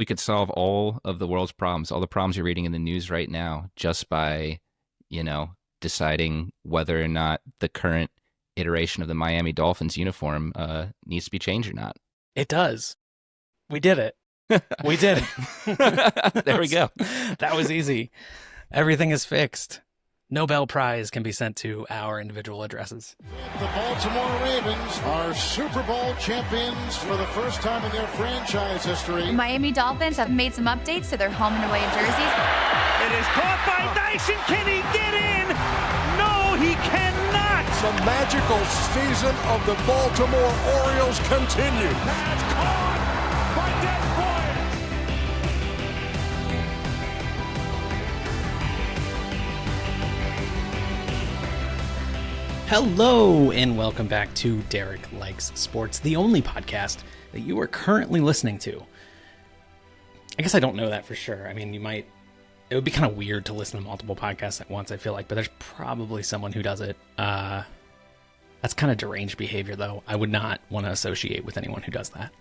We could solve all of the world's problems, all the problems you're reading in the news right now, just by, deciding whether or not the current iteration of the Miami Dolphins uniform needs to be changed or not. It does. We did it. We did it. There we go. That was easy. Everything is fixed. Nobel Prize can be sent to our individual addresses. The Baltimore Ravens are Super Bowl champions for the first time in their franchise history. The Miami Dolphins have made some updates to their home and away jerseys. It is caught by Dyson. Can he get in? No, he cannot. The magical season of the Baltimore Orioles continue. That's caught by Des Bryant. Hello, and welcome back to Derek Likes Sports, the only podcast that you are currently listening to. I guess I don't know that for sure. I mean, it would be kind of weird to listen to multiple podcasts at once, I feel like, but there's probably someone who does it. That's kind of deranged behavior, though. I would not want to associate with anyone who does that.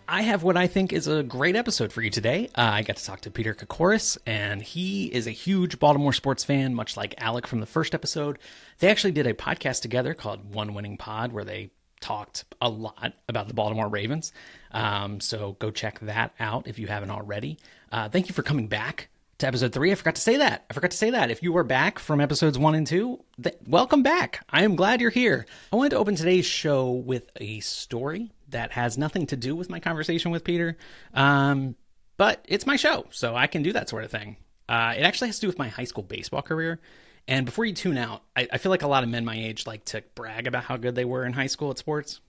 I have what I think is a great episode for you today. I got to talk to Peter Cocoros, and he is a huge Baltimore sports fan, much like Alec from the first episode. They actually did a podcast together called One Winning Pod, where they talked a lot about the Baltimore Ravens. So go check that out if you haven't already. Thank you for coming back to episode 3. I forgot to say that. If you are back from episodes 1 and 2, welcome back. I am glad you're here. I wanted to open today's show with a story that has nothing to do with my conversation with Peter. But it's my show, so I can do that sort of thing. It actually has to do with my high school baseball career. And before you tune out, I feel like a lot of men my age like to brag about how good they were in high school at sports.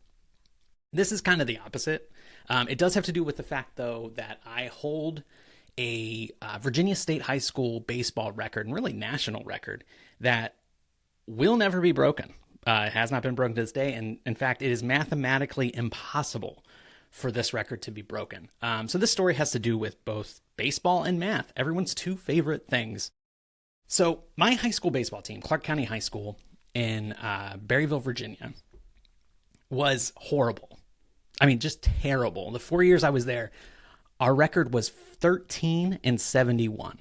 This is kind of the opposite. It does have to do with the fact, though, that I hold a Virginia State high school baseball record, and really national record, that will never be broken. It has not been broken to this day, and in fact, it is mathematically impossible for this record to be broken. So this story has to do with both baseball and math, everyone's two favorite things. So my high school baseball team, Clark County High School in Berryville, Virginia, was horrible. I mean, just terrible. The 4 years I was there, our record was 13-71.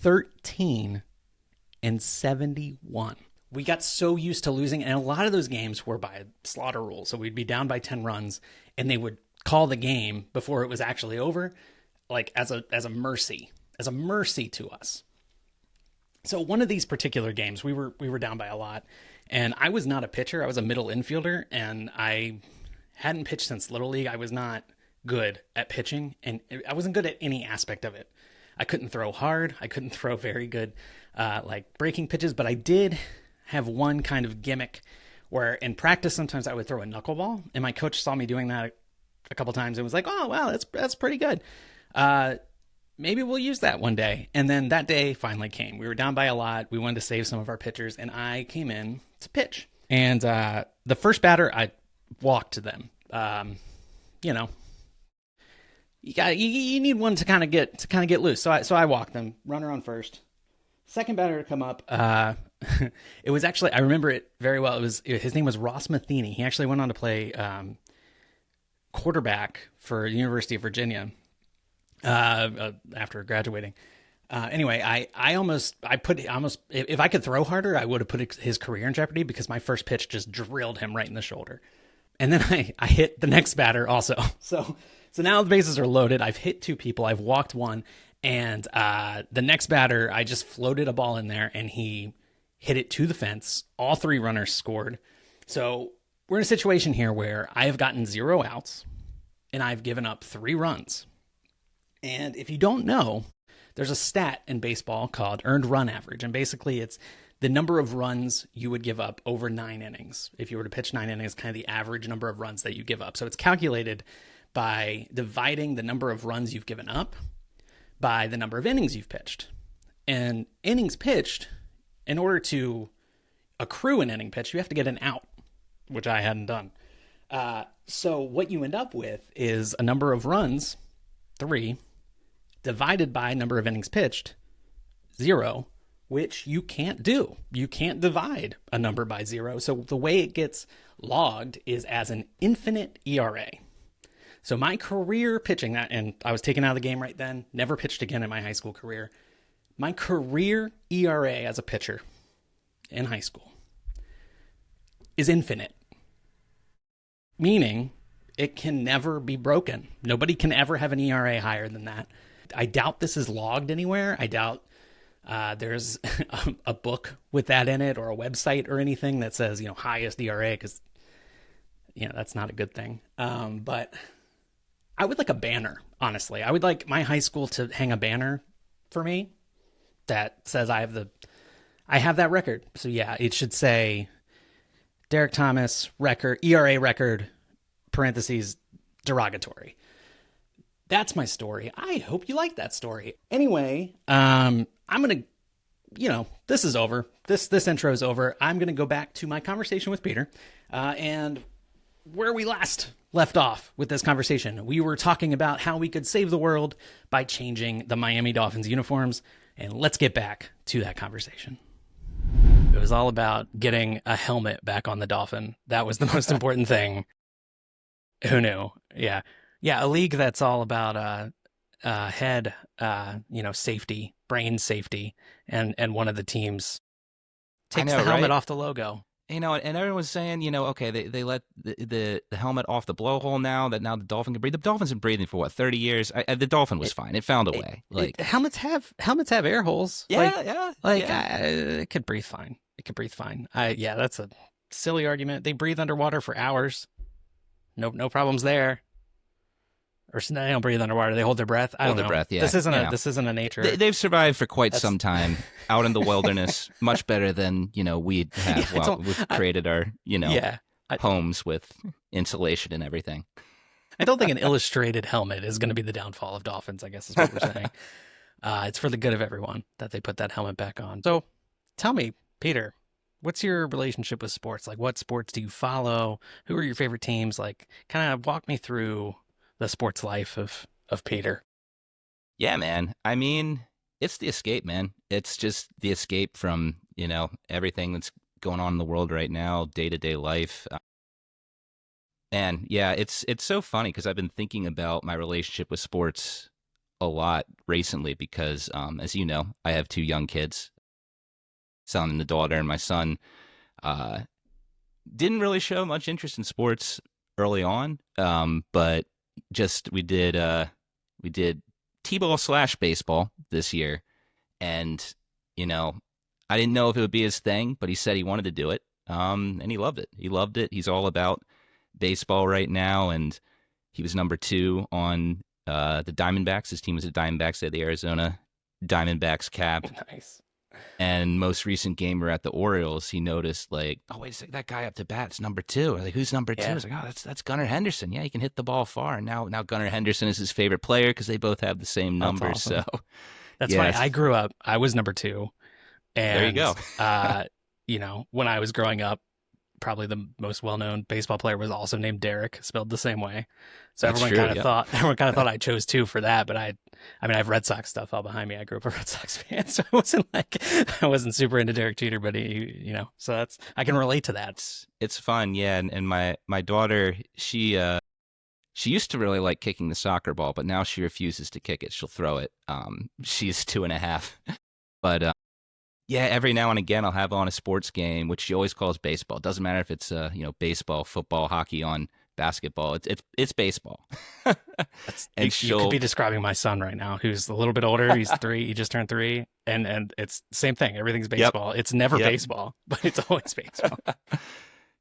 13-71. We got so used to losing, and a lot of those games were by slaughter rule. So we'd be down by 10 runs, and they would call the game before it was actually over, like as a mercy to us. So one of these particular games, we were down by a lot, and I was not a pitcher. I was a middle infielder, and I hadn't pitched since Little League. I was not good at pitching, and I wasn't good at any aspect of it. I couldn't throw hard. I couldn't throw very good, like breaking pitches, but I did have one kind of gimmick where in practice, sometimes I would throw a knuckleball, and my coach saw me doing that a couple times and was like, "Oh, wow, that's pretty good. Maybe we'll use that one day." And then that day finally came. We were down by a lot. We wanted to save some of our pitchers, and I came in to pitch. And the first batter, I walked to them. You need one to kind of get loose. So I walked them, runner on first. Second batter to come up. It was actually, I remember it very well. His name was Ross Matheny. He actually went on to play quarterback for the University of Virginia after graduating. Anyway, I almost if I could throw harder, I would have put his career in jeopardy, because my first pitch just drilled him right in the shoulder. And then I hit the next batter also. So now the bases are loaded. I've hit 2 people. I've walked one. And the next batter, I just floated a ball in there, and he hit it to the fence. All 3 runners scored. So we're in a situation here where I have gotten 0 outs, and I've given up 3 runs. And if you don't know, there's a stat in baseball called earned run average. And basically it's the number of runs you would give up over 9 innings. If you were to pitch 9 innings, kind of the average number of runs that you give up. So it's calculated by dividing the number of runs you've given up by the number of innings you've pitched. And innings pitched, in order to accrue an inning pitch, you have to get an out, which I hadn't done. So what you end up with is a number of runs, 3, divided by number of innings pitched, 0, which you can't do. You can't divide a number by 0. So the way it gets logged is as an infinite ERA. So my career pitching that, and I was taken out of the game right then, never pitched again in my high school career. My career ERA as a pitcher in high school is infinite, meaning it can never be broken. Nobody can ever have an ERA higher than that. I doubt this is logged anywhere. I doubt there's a book with that in it or a website or anything that says, highest ERA, because, that's not a good thing. But I would like a banner, honestly. I would like my high school to hang a banner for me that says I have that record. So yeah, it should say Derek Thomas record, ERA record, parentheses, derogatory. That's my story. I hope you like that story. Anyway, I'm going to, this is over. This intro is over. I'm going to go back to my conversation with Peter and where we last left off with this conversation. We were talking about how we could save the world by changing the Miami Dolphins uniforms. And let's get back to that conversation. It was all about getting a helmet back on the Dolphin. That was the most important thing. Who knew? Yeah. Yeah, a league that's all about head, safety, brain safety, and one of the teams takes the helmet off the logo. And everyone was saying, okay, they let the helmet off the blowhole now that now the Dolphin can breathe. The Dolphin's been breathing for 30 years. The Dolphin was fine. It found a way. Helmets have air holes. Yeah, it could breathe fine. It could breathe fine. That's a silly argument. They breathe underwater for hours. No problems there. Or they don't breathe underwater. They hold their breath. I don't know. Hold their breath, yeah. This isn't a nature. They've survived for quite some time out in the wilderness, much better than, we have. We've created our, homes with insulation and everything. I don't think an illustrated helmet is going to be the downfall of Dolphins, I guess is what we're saying. It's for the good of everyone that they put that helmet back on. So tell me, Peter, what's your relationship with sports? Like, what sports do you follow? Who are your favorite teams? Like, kind of walk me through the sports life of Peter. Yeah, man. I mean, it's the escape, man. It's just the escape from, everything that's going on in the world right now, day-to-day life. And yeah, it's so funny because I've been thinking about my relationship with sports a lot recently because, as you know, I have 2 young kids, son and a daughter, and my son didn't really show much interest in sports early on, but we did t-ball / baseball this year, and I didn't know if it would be his thing, but he said he wanted to do it, and he loved it. He's all about baseball right now, and he was number 2 on the Diamondbacks. His team was the Diamondbacks. They had the Arizona Diamondbacks cap. Nice. And most recent game we're at the Orioles, he noticed oh, wait a second, that guy up to bat is number 2. I was like, who's number 2? I was like, oh, that's Gunnar Henderson. Yeah, he can hit the ball far. And now Gunnar Henderson is his favorite player because they both have the same numbers. Awesome. So that's funny. I grew up, I was number 2. And there you go. When I was growing up, probably the most well-known baseball player was also named Derek, spelled the same way. So everyone kind of thought I chose 2 for that. But I have Red Sox stuff all behind me. I grew up a Red Sox fan, so I wasn't super into Derek Jeter, but so I can relate to that. It's fun, yeah. And my daughter, she used to really like kicking the soccer ball, but now she refuses to kick it. She'll throw it. She's 2.5, but. Yeah, every now and again I'll have on a sports game, which she always calls baseball. It doesn't matter if it's baseball, football, hockey, on basketball. It's baseball. And you could be describing my son right now, who's a little bit older. He's 3. He just turned 3, and it's the same thing. Everything's baseball. Yep. It's never baseball, but it's always baseball.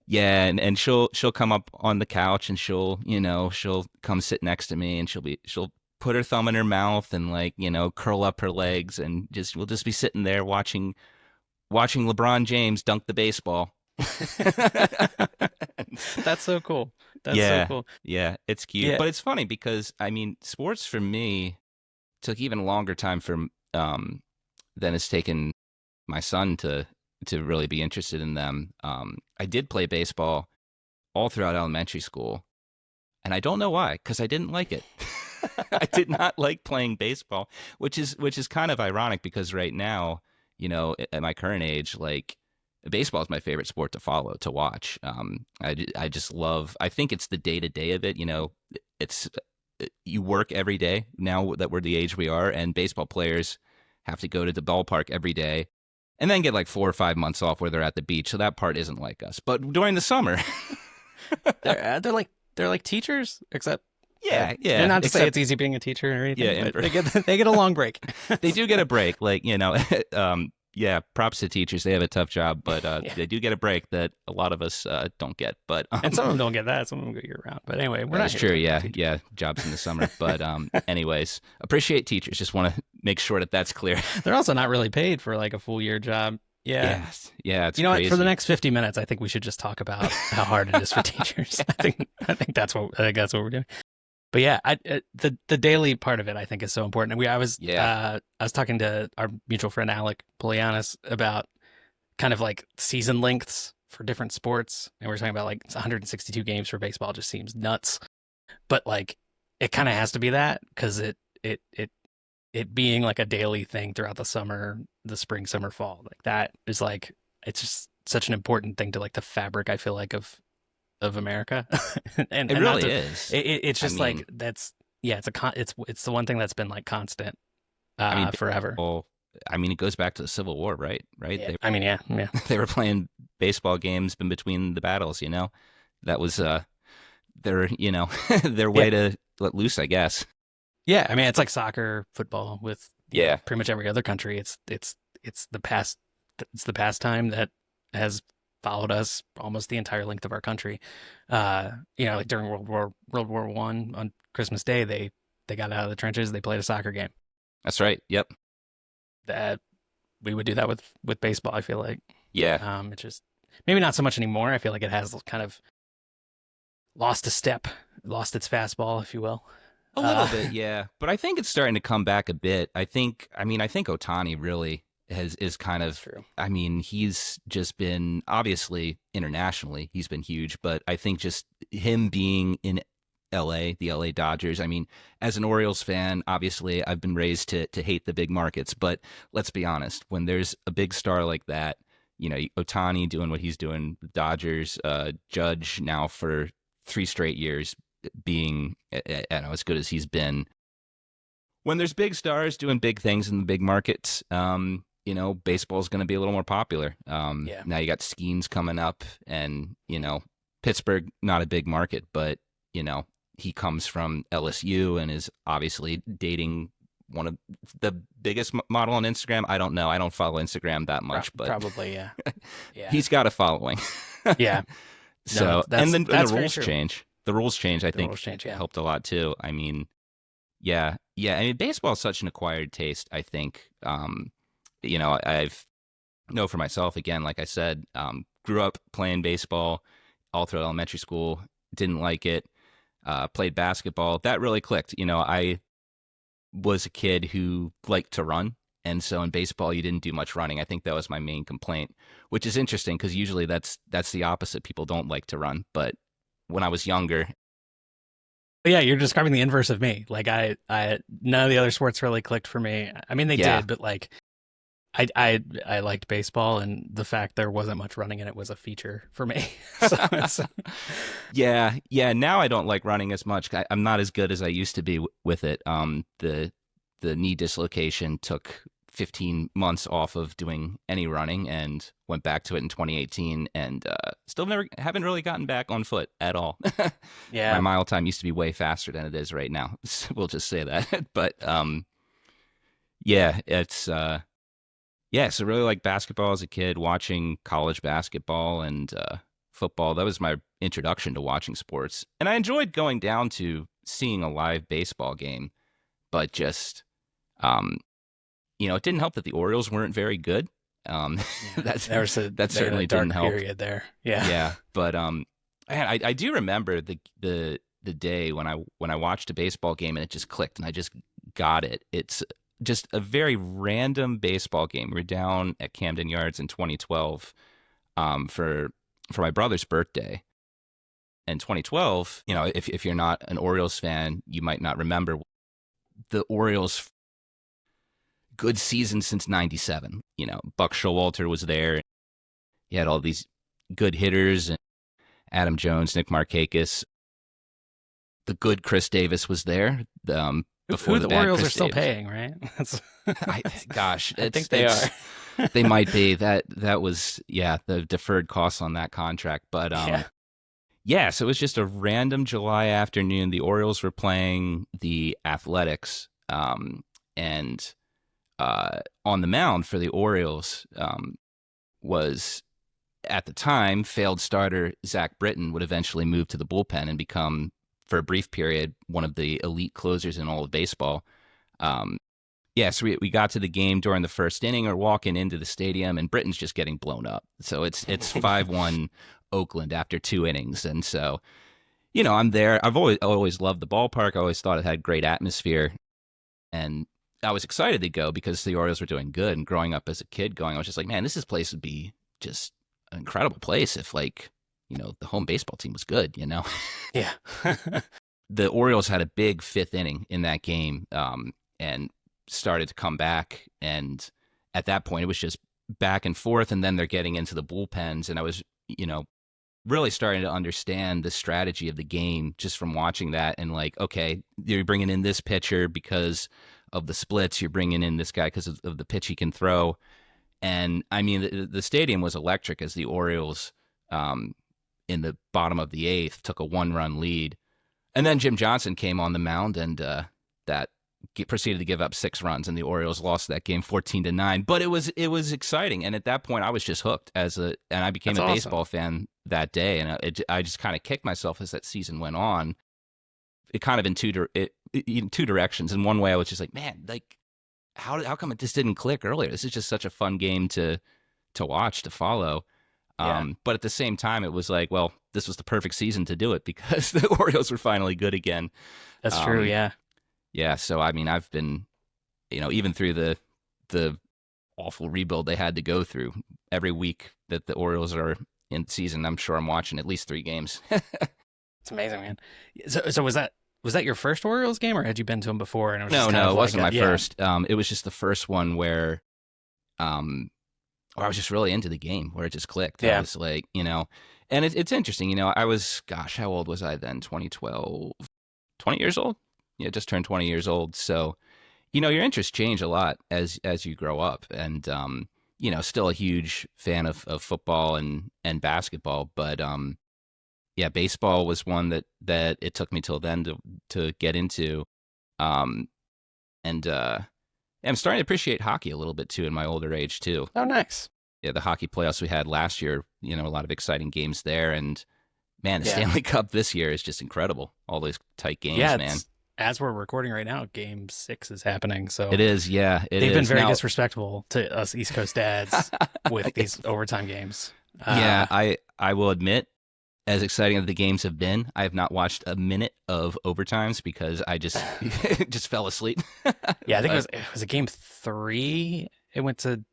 Yeah, and she'll come up on the couch and she'll come sit next to me and she'll put her thumb in her mouth and curl up her legs and we'll just be sitting there watching LeBron James dunk the baseball. That's so cool. So cool. Yeah, it's cute. Yeah. But it's funny because sports for me took even a longer time than it's taken my son to really be interested in them. I did play baseball all throughout elementary school, and I don't know why, because I didn't like it. I did not like playing baseball, which is kind of ironic because right now, at my current age, baseball is my favorite sport to follow, to watch. I just love, I think it's the day to day of it. It's, you work every day now that we're the age we are, and baseball players have to go to the ballpark every day and then get like 4 or 5 months off where they're at the beach. So that part isn't like us. But during the summer, they're like teachers, except yeah. they're not to say it's easy being a teacher or anything. Yeah, but they get a long break. They do get a break. Like, yeah, props to teachers. They have a tough job, but they do get a break that a lot of us don't get. But and some of them don't get that. Some of them go year round. But anyway, we're not that's true. Yeah, jobs in the summer. But anyways, appreciate teachers. Just want to make sure that that's clear. They're also not really paid for like a full year job. Yeah. Yes. Yeah. It's What? crazy. For the next 50 minutes, I think we should just talk about how hard it is for teachers. I think that's what we're doing. But yeah, the daily part of it I think is so important. And I was talking to our mutual friend Alec Polianis about kind of like season lengths for different sports, and we're talking about like 162 games for baseball just seems nuts. But like it kind of has to be that because it being like a daily thing throughout the summer, the spring, summer, fall, like that is like it's just such an important thing to like the fabric I feel like of America. and it really is. It's just like that's it's the one thing that's been like constant forever. Well, it goes back to the Civil War, right? Yeah. Yeah. They were playing baseball games in between the battles. That was their their way to let loose, I guess. Yeah, it's like soccer, football with pretty much every other country. It's the pastime that has followed us almost the entire length of our country. Like during World War One on Christmas Day, they got out of the trenches, they played a soccer game. That's right. Yep. That we would do that with baseball, I feel like. Yeah. It's just maybe not so much anymore. I feel like it has kind of lost a step, lost its fastball, if you will. A little bit, yeah. But I think it's starting to come back a bit. I think Ohtani really is kind of true. He's just been, obviously internationally, he's been huge, but I think just him being in LA, the LA Dodgers, as an Orioles fan, obviously I've been raised to hate the big markets, but let's be honest, when there's a big star like that, Ohtani doing what he's doing, Dodgers, Judge now for 3 straight years being as good as he's been. When there's big stars doing big things in the big markets, baseball is going to be a little more popular. Now you got Skeens coming up, and Pittsburgh, not a big market, but he comes from LSU and is obviously dating one of the biggest model on Instagram. I don't know. I don't follow Instagram that much, but probably yeah. He's got a following. Yeah. So and then the rules change. The rules change. I think helped a lot too. Yeah. Baseball is such an acquired taste. I think, I've know for myself, again, like I said, grew up playing baseball all through elementary school, didn't like it, played basketball. That really clicked. I was a kid who liked to run. And so in baseball, you didn't do much running. I think that was my main complaint, which is interesting because usually that's the opposite. People don't like to run. But when I was younger. Yeah, you're describing the inverse of me. Like I none of the other sports really clicked for me. They did, but like I liked baseball, and the fact there wasn't much running in it was a feature for me. Yeah. Now I don't like running as much. I'm not as good as I used to be with it. The knee dislocation took 15 months off of doing any running and went back to it in 2018 and still haven't really gotten back on foot at all. Yeah. My mile time used to be way faster than it is right now. We'll just say that. But it's so really like basketball as a kid, watching college basketball and football. That was my introduction to watching sports. And I enjoyed going down to seeing a live baseball game, but just it didn't help that the Orioles weren't very good. That certainly didn't help. Period there. Yeah. Yeah. But I do remember the day when I watched a baseball game and it just clicked and I just got it. It's just a very random baseball game. We were down at Camden Yards in 2012 for my brother's birthday. In 2012, if you're not an Orioles fan, you might not remember the Orioles' good season since '97. Buck Showalter was there. he had all these good hitters, and Adam Jones, Nick Markakis. The good Chris Davis was there Who before the the bad Orioles Chris are still Davis. paying, right? Gosh, I think they are. they might be. That was, yeah, the deferred costs on that contract. But Yeah. yeah, so it was just a random July afternoon. The Orioles were playing the Athletics, and on the mound for the Orioles was, at the time, failed starter Zach Britton would eventually move to the bullpen and become, for a brief period, one of the elite closers in all of baseball. Yeah, so we got to the game during the first inning, or walking into the stadium, and Britton's just getting blown up. So it's 5-1 Oakland after 2 innings. And so, I'm there. I've always loved the ballpark. I always thought it had great atmosphere. And I was excited to go because the Orioles were doing good. And growing up as a kid I was just like, man, this place would be just an incredible place if, like, the home baseball team was good, Yeah. The Orioles had a big 5th inning in that game, and started to come back. And at that point, it was just back and forth. And then they're getting into the bullpens. And I was, really starting to understand the strategy of the game just from watching that. And like, okay, you're bringing in this pitcher because of the splits. You're bringing in this guy because of the pitch he can throw. And I mean, the stadium was electric as the Orioles, in the bottom of the 8th, took a 1-run lead. And then Jim Johnson came on the mound, and that proceeded to give up 6 runs, and the Orioles lost that game 14-9. But it was exciting, and at that point, I was just hooked and I became a baseball fan that day, and I just kind of kicked myself as that season went on. It kind of in two directions. In one way, I was just like, man, like, how come it just didn't click earlier? This is just such a fun game to watch, to follow. Yeah. But at the same time, it was like, well, this was the perfect season to do it because the Orioles were finally good again. That's true. Yeah. Yeah. So, I mean, I've been, even through the awful rebuild they had to go through, every week that the Orioles are in season, I'm sure I'm watching at least 3 games. It's amazing, man. So was that your first Orioles game, or had you been to them before? And it was just kind No, of it wasn't my yeah. first. It was just the first one where I was just really into the game, where it just clicked. Yeah. I was like, and it's interesting, I was, gosh, how old was I then? 2012, 20 years old? Yeah, just turned 20 years old. So, your interests change a lot as you grow up, and, still a huge fan of football and basketball. But, yeah, baseball was one that it took me till then to get into. And I'm starting to appreciate hockey a little bit too in my older age too. Oh, nice. Yeah, the hockey playoffs we had last year, a lot of exciting games there. And man, the Yeah. Stanley Cup this year is just incredible. All those tight games, Yeah, man. as we're recording right now, Game 6 is happening. So It is, yeah. they've been very Now, disrespectful to us East Coast dads with these overtime games. Yeah, I will admit, as exciting as the games have been, I have not watched a minute of overtimes because I just just fell asleep. Yeah, I think it was a Game 3. It went to.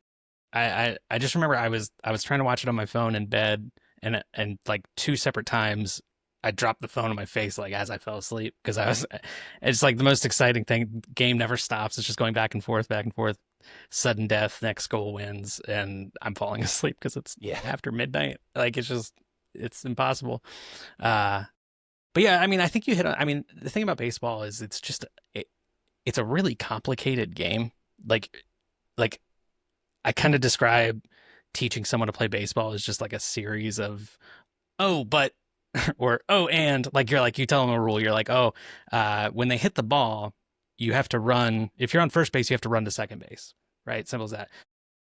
I just remember I was trying to watch it on my phone in bed, and like 2 separate times I dropped the phone on my face like as I fell asleep because it's like the most exciting thing. Game never stops. It's just going back and forth, back and forth. Sudden death, next goal wins, and I'm falling asleep because it's after midnight. Like it's impossible. But yeah, I mean, I think you hit on. I mean, the thing about baseball is it's just it's a really complicated game. Like I kind of describe teaching someone to play baseball as just like a series of but or and like you tell them a rule. You're like, when they hit the ball, you have to run. If you're on first base, you have to run to second base. Right? Simple as that.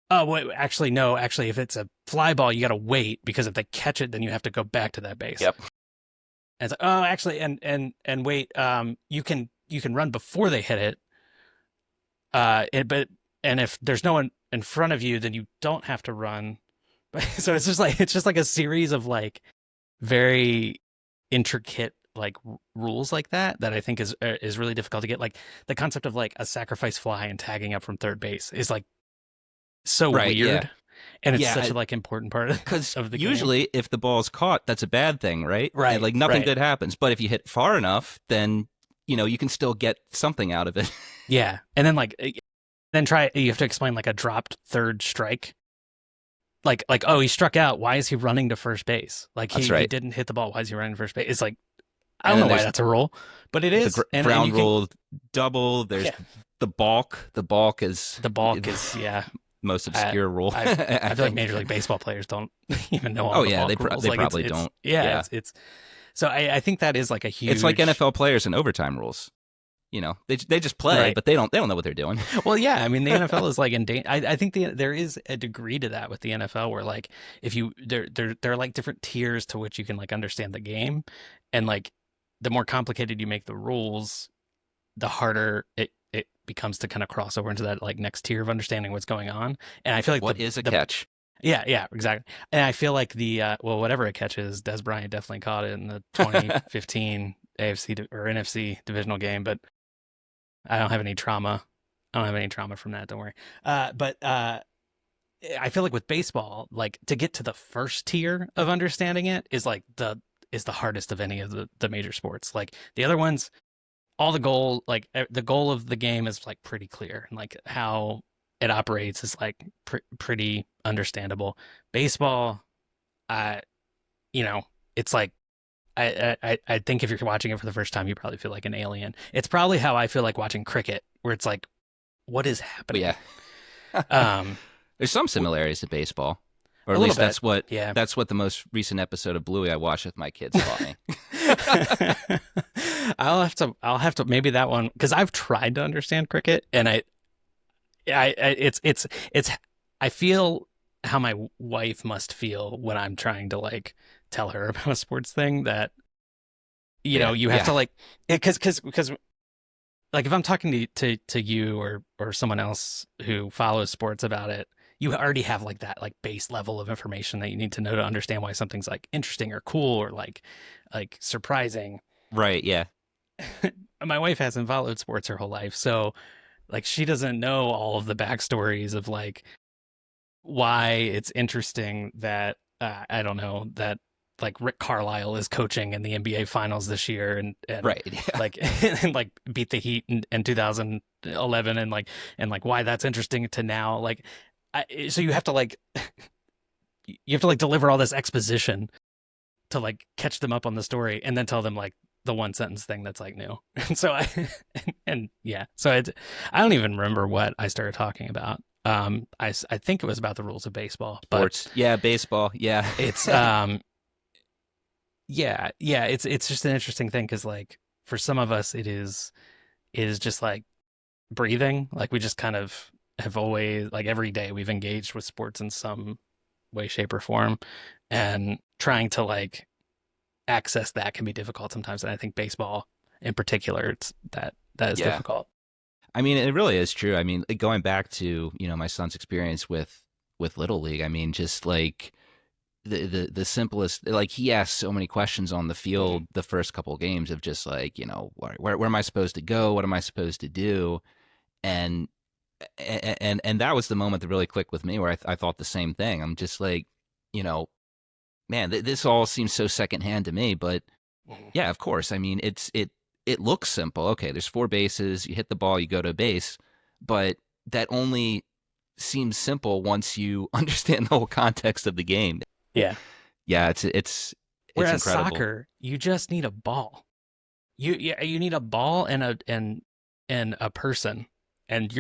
Oh, wait, actually, no. Actually, if it's a fly ball, you got to wait because if they catch it, then you have to go back to that base. Yep. And it's like, actually, and wait, you can run before they hit it. But if there's no one in front of you, then you don't have to run. So it's just like a series of like very intricate like rules like that I think is really difficult to get. Like the concept of like a sacrifice fly and tagging up from third base is like so Right, weird. yeah. And it's Yeah, such a like important part Because of the game. usually, if the ball's caught, that's a bad thing, right? Right, Like nothing right. good happens. But if you hit far enough, then you can still get something out of it. Yeah. And then like you have to explain like a dropped third strike. oh, he struck out. Why is he running to first base? Like That's he right. didn't hit the ball. Why is he running to first base? It's like, I And don't then know why there's that's a rule, but it is. And ground you can, rule double. There's yeah, the balk. The balk is the balk is, yeah. most obscure rule. I I feel like think. Major League Baseball players don't even know all Oh the yeah, balk rules. they Like probably it's don't. yeah, Yeah, it's so I think that is like a it's like huge, NFL players and overtime rules. They just play, right. but they don't know what they're doing. Well, yeah, I mean the NFL is like in I think there is a degree to that with the NFL where like if you there are like different tiers to which you can like understand the game, and like the more complicated you make the rules, the harder it becomes to kind of cross over into that like next tier of understanding what's going on. And I feel like What is a the catch? yeah, exactly. And I feel like the well, whatever a catch is, Des Bryant definitely caught it in the 2015 or NFC divisional game, but I don't have any trauma. I don't have any trauma from that. Don't worry. But I feel like with baseball, like to get to the first tier of understanding it is like the hardest of any of the major sports. Like the other ones, all the goal of the game is like pretty clear, and like how it operates is like pretty understandable. Baseball, uh, it's like I think if you're watching it for the first time, you probably feel like an alien. It's probably how I feel like watching cricket, where it's like, what is But happening? yeah, Um, there's some similarities to baseball, or a at little least bit, yeah. that's what the most recent episode of Bluey I watched with my kids taught me. I'll have to maybe that one because I've tried to understand cricket and it's I feel how my wife must feel when I'm trying to like tell her about a sports thing that Yeah, you have yeah, to like because like if I'm talking to you or someone else who follows sports about it, you already have like that like base level of information that you need to know to understand why something's like interesting or cool or like surprising. right, yeah, My wife hasn't followed sports her whole life, so like she doesn't know all of the backstories of like why it's interesting that I don't know that like Rick Carlisle is coaching in the NBA Finals this year and right, yeah, like and like beat the Heat in 2011 and like why that's interesting to now like so you have to like deliver all this exposition to like catch them up on the story and then tell them like the one sentence thing that's like new. And so and yeah, so I don't even remember what I started talking about. I think it was about the rules of baseball, but sports, yeah, baseball, yeah, it's yeah, it's just an interesting thing because like for some of us it is just like breathing. Like we just kind of have always like every day we've engaged with sports in some way, shape, or form, and trying to like access that can be difficult sometimes. And I think baseball in particular, it's that is yeah. difficult. I mean, it really is true. I mean, like, going back to my son's experience with Little League. I mean, just like the simplest, like he asked so many questions on the field the first couple of games of just like where am I supposed to go? What am I supposed to do? And and that was the moment that really clicked with me where I thought the same thing. I'm just like, you know, man, this all seems so secondhand to me, but yeah, of course. I mean, it looks simple. Okay, there's four bases. You hit the ball, you go to base, but that only seems simple once you understand the whole context of the game. Yeah. Yeah, it's Whereas incredible. soccer, you just need a ball. You need a ball and a person, and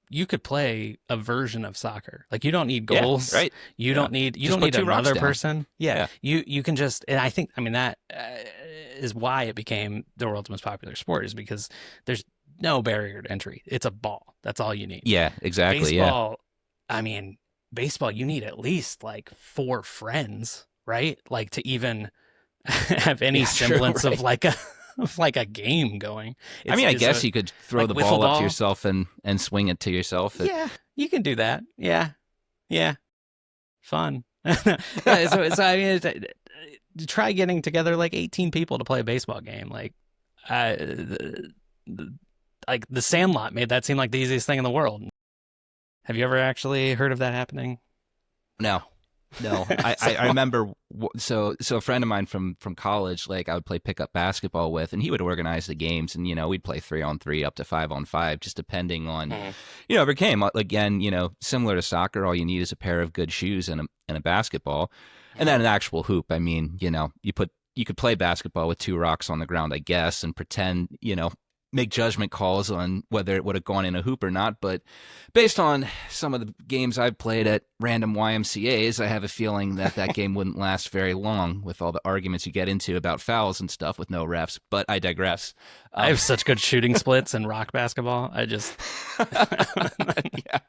you could play a version of soccer. Like you don't need Yeah, goals. right. You Yeah. don't need Just put two rocks another down. person. Yeah. Yeah. You can just and I mean that is why it became the world's most popular sport is because there's no barrier to entry. It's a ball. That's all you need. Yeah, exactly. Yeah. Baseball, I mean, baseball you need at least like four friends, right? Like to even have any Yeah, true, semblance right. of like a game going. I mean, I It's guess you could throw like the wiffle ball up to ball. yourself and swing it to yourself. Yeah, you can do that. Yeah, yeah, fun. So I mean, try getting together like 18 people to play a baseball game. Like, like the Sandlot made that seem like the easiest thing in the world. Have you ever actually heard of that happening? No. No, I remember. So a friend of mine from college, like I would play pickup basketball with, and he would organize the games, and we'd play 3-on-3 up to 5-on-5, just depending on every game. Again, similar to soccer, all you need is a pair of good shoes and a basketball, and then an actual hoop. I mean, you could play basketball with two rocks on the ground, I guess, and pretend, make judgment calls on whether it would have gone in a hoop or not. But based on some of the games I've played at random YMCAs, I have a feeling that game wouldn't last very long with all the arguments you get into about fouls and stuff with no refs. But I digress. I have such good shooting splits in rock basketball. I just yeah.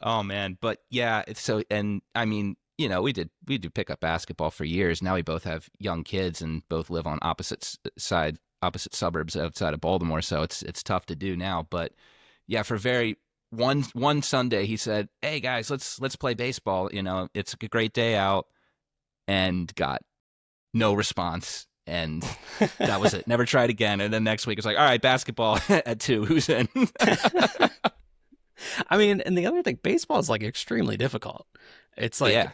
Oh man, but yeah. So, and I mean, we do pick up basketball for years. Now we both have young kids and both live on opposite suburbs outside of Baltimore, so it's tough to do now. But yeah, for one Sunday, he said, "Hey guys, let's play baseball. It's a great day out," and got no response, and that was it. Never tried again. And then next week, it's like, "All right, basketball at 2. Who's in?" I mean, and the other thing, baseball is like extremely difficult. It's like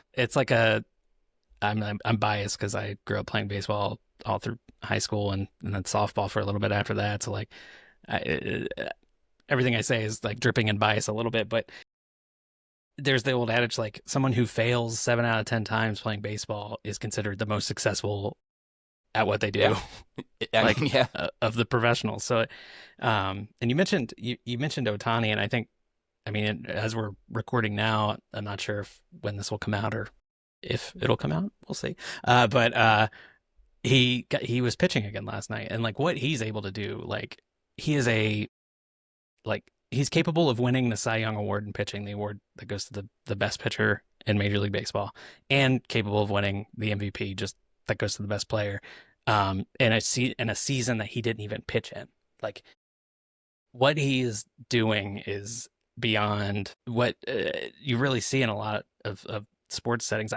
I'm biased because I grew up playing baseball all through high school and then softball for a little bit after that. So like, everything I say is like dripping in bias a little bit. But there's the old adage, like someone who fails 7 out of 10 times playing baseball is considered the most successful at what they do, of the professionals. So, and you mentioned Ohtani, and I mean, as we're recording now, I'm not sure when this will come out or if it'll come out. We'll see. But he was pitching again last night, and like what he's able to do, like he's capable of winning the Cy Young Award in pitching, the award that goes to the best pitcher in Major League Baseball, and capable of winning the MVP, just that goes to the best player, in a season that he didn't even pitch in. Like what he is doing is beyond what you really see in a lot of sports settings.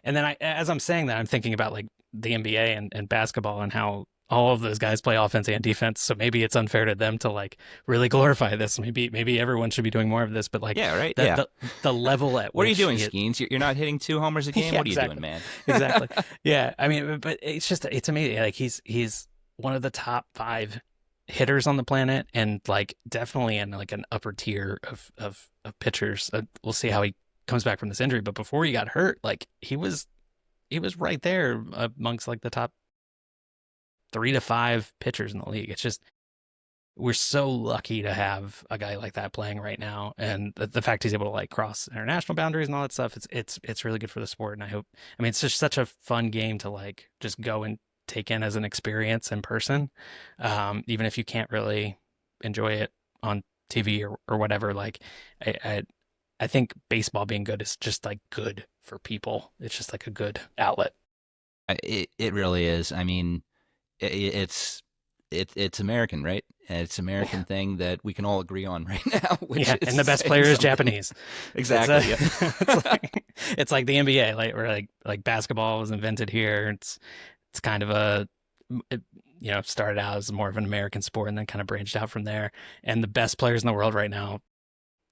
As I'm saying that, I'm thinking about like the NBA and basketball and how all of those guys play offense and defense. So maybe it's unfair to them to like really glorify this. Maybe everyone should be doing more of this. But like, the level at what which are you doing, Skeens? You're not hitting 2 homers a game. Yeah, what are you exactly. doing, man? Exactly. Yeah. I mean, but it's amazing. Like he's one of the top 5 hitters on the planet, and like definitely in like an upper tier of pitchers. We'll see how he comes back from this injury, but before he got hurt, like he was right there amongst like the top 3 to 5 pitchers in the league. It's just, we're so lucky to have a guy like that playing right now, and the fact he's able to like cross international boundaries and all that stuff, it's really good for the sport. And I mean it's just such a fun game to like just go and take in as an experience in person, even if you can't really enjoy it on TV or whatever. Like I think baseball being good is just like good for people. It's just like a good outlet. It really is. I mean, it's American, right? And it's an American thing that we can all agree on right now. And the best player is Japanese. Exactly. It's like the NBA, where basketball was invented here. It's kind of started out as more of an American sport and then kind of branched out from there. And the best players in the world right now,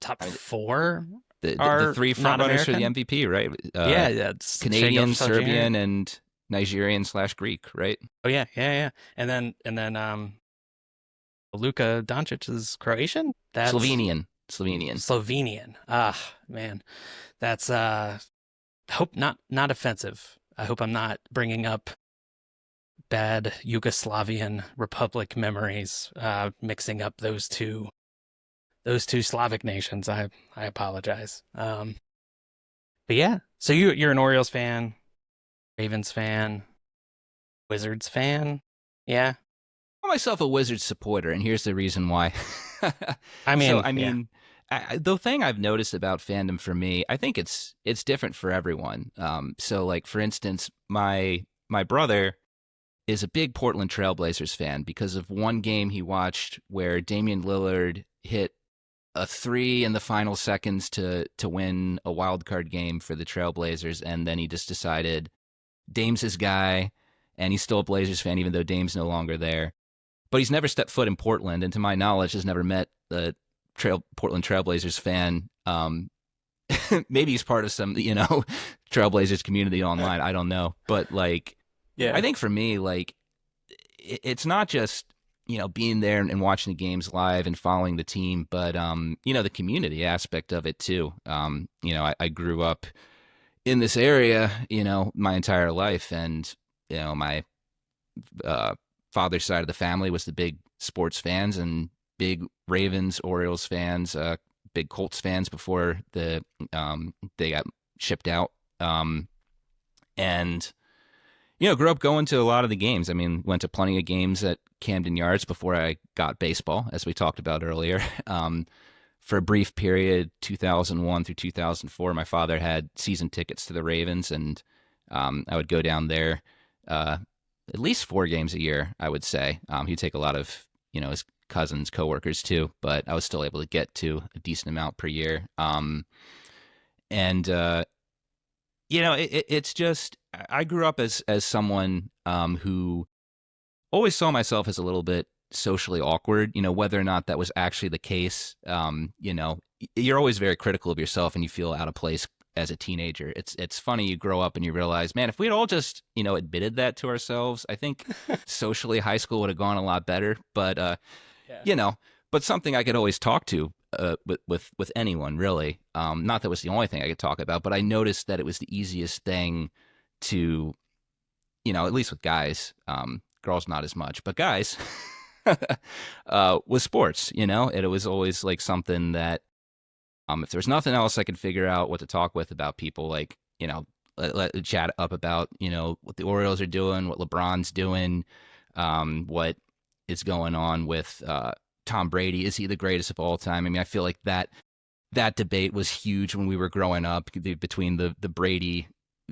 top 4 the 3 front runners for the MVP, right? It's Canadian, Serbian, and Nigerian/Greek, right? Oh yeah. And then Luka Doncic is Croatian. That's Slovenian. Ah, man, that's hope not offensive. I hope I'm not bringing up bad Yugoslavian Republic memories, mixing up those two Slavic nations. I apologize. But yeah, so you're an Orioles fan, Ravens fan, Wizards fan, yeah. I call myself a Wizards supporter, and here's the reason why. The thing I've noticed about fandom for me, I think it's different for everyone. So like for instance, my brother is a big Portland Trailblazers fan because of one game he watched where Damian Lillard hit a 3 in the final seconds to win a wild card game for the Trailblazers, and then he just decided Dame's his guy, and he's still a Blazers fan even though Dame's no longer there. But he's never stepped foot in Portland, and to my knowledge has never met the Portland Trailblazers fan maybe he's part of some, Trailblazers community online. I don't know. But like, Yeah. I think for me, like, it's not just, being there and watching the games live and following the team, but, the community aspect of it too. I grew up in this area, my entire life. And, my uh, father's side of the family was the big sports fans and big Ravens, Orioles fans, big Colts fans before they got shipped out. And grew up going to a lot of the games. I mean, went to plenty of games at Camden Yards before I got baseball, as we talked about earlier. For a brief period, 2001 through 2004, my father had season tickets to the Ravens, and I would go down there at least 4 games a year, I would say. He'd take a lot of, his cousins, coworkers too, but I was still able to get to a decent amount per year. It's just, I grew up as someone who always saw myself as a little bit socially awkward, whether or not that was actually the case. You're always very critical of yourself and you feel out of place as a teenager. It's funny, you grow up and you realize, man, if we'd all just, admitted that to ourselves, I think socially high school would have gone a lot better. But, but something I could always talk to with anyone, really. Not that it was the only thing I could talk about, but I noticed that it was the easiest thing to, at least with guys, girls not as much, but guys, was sports. It was always like something that, if there's nothing else, I could figure out what to talk with about people, like, let chat up about, what the Orioles are doing, what LeBron's doing, what is going on with Tom Brady. Is he the greatest of all time? I mean, I feel like that debate was huge when we were growing up between the Brady,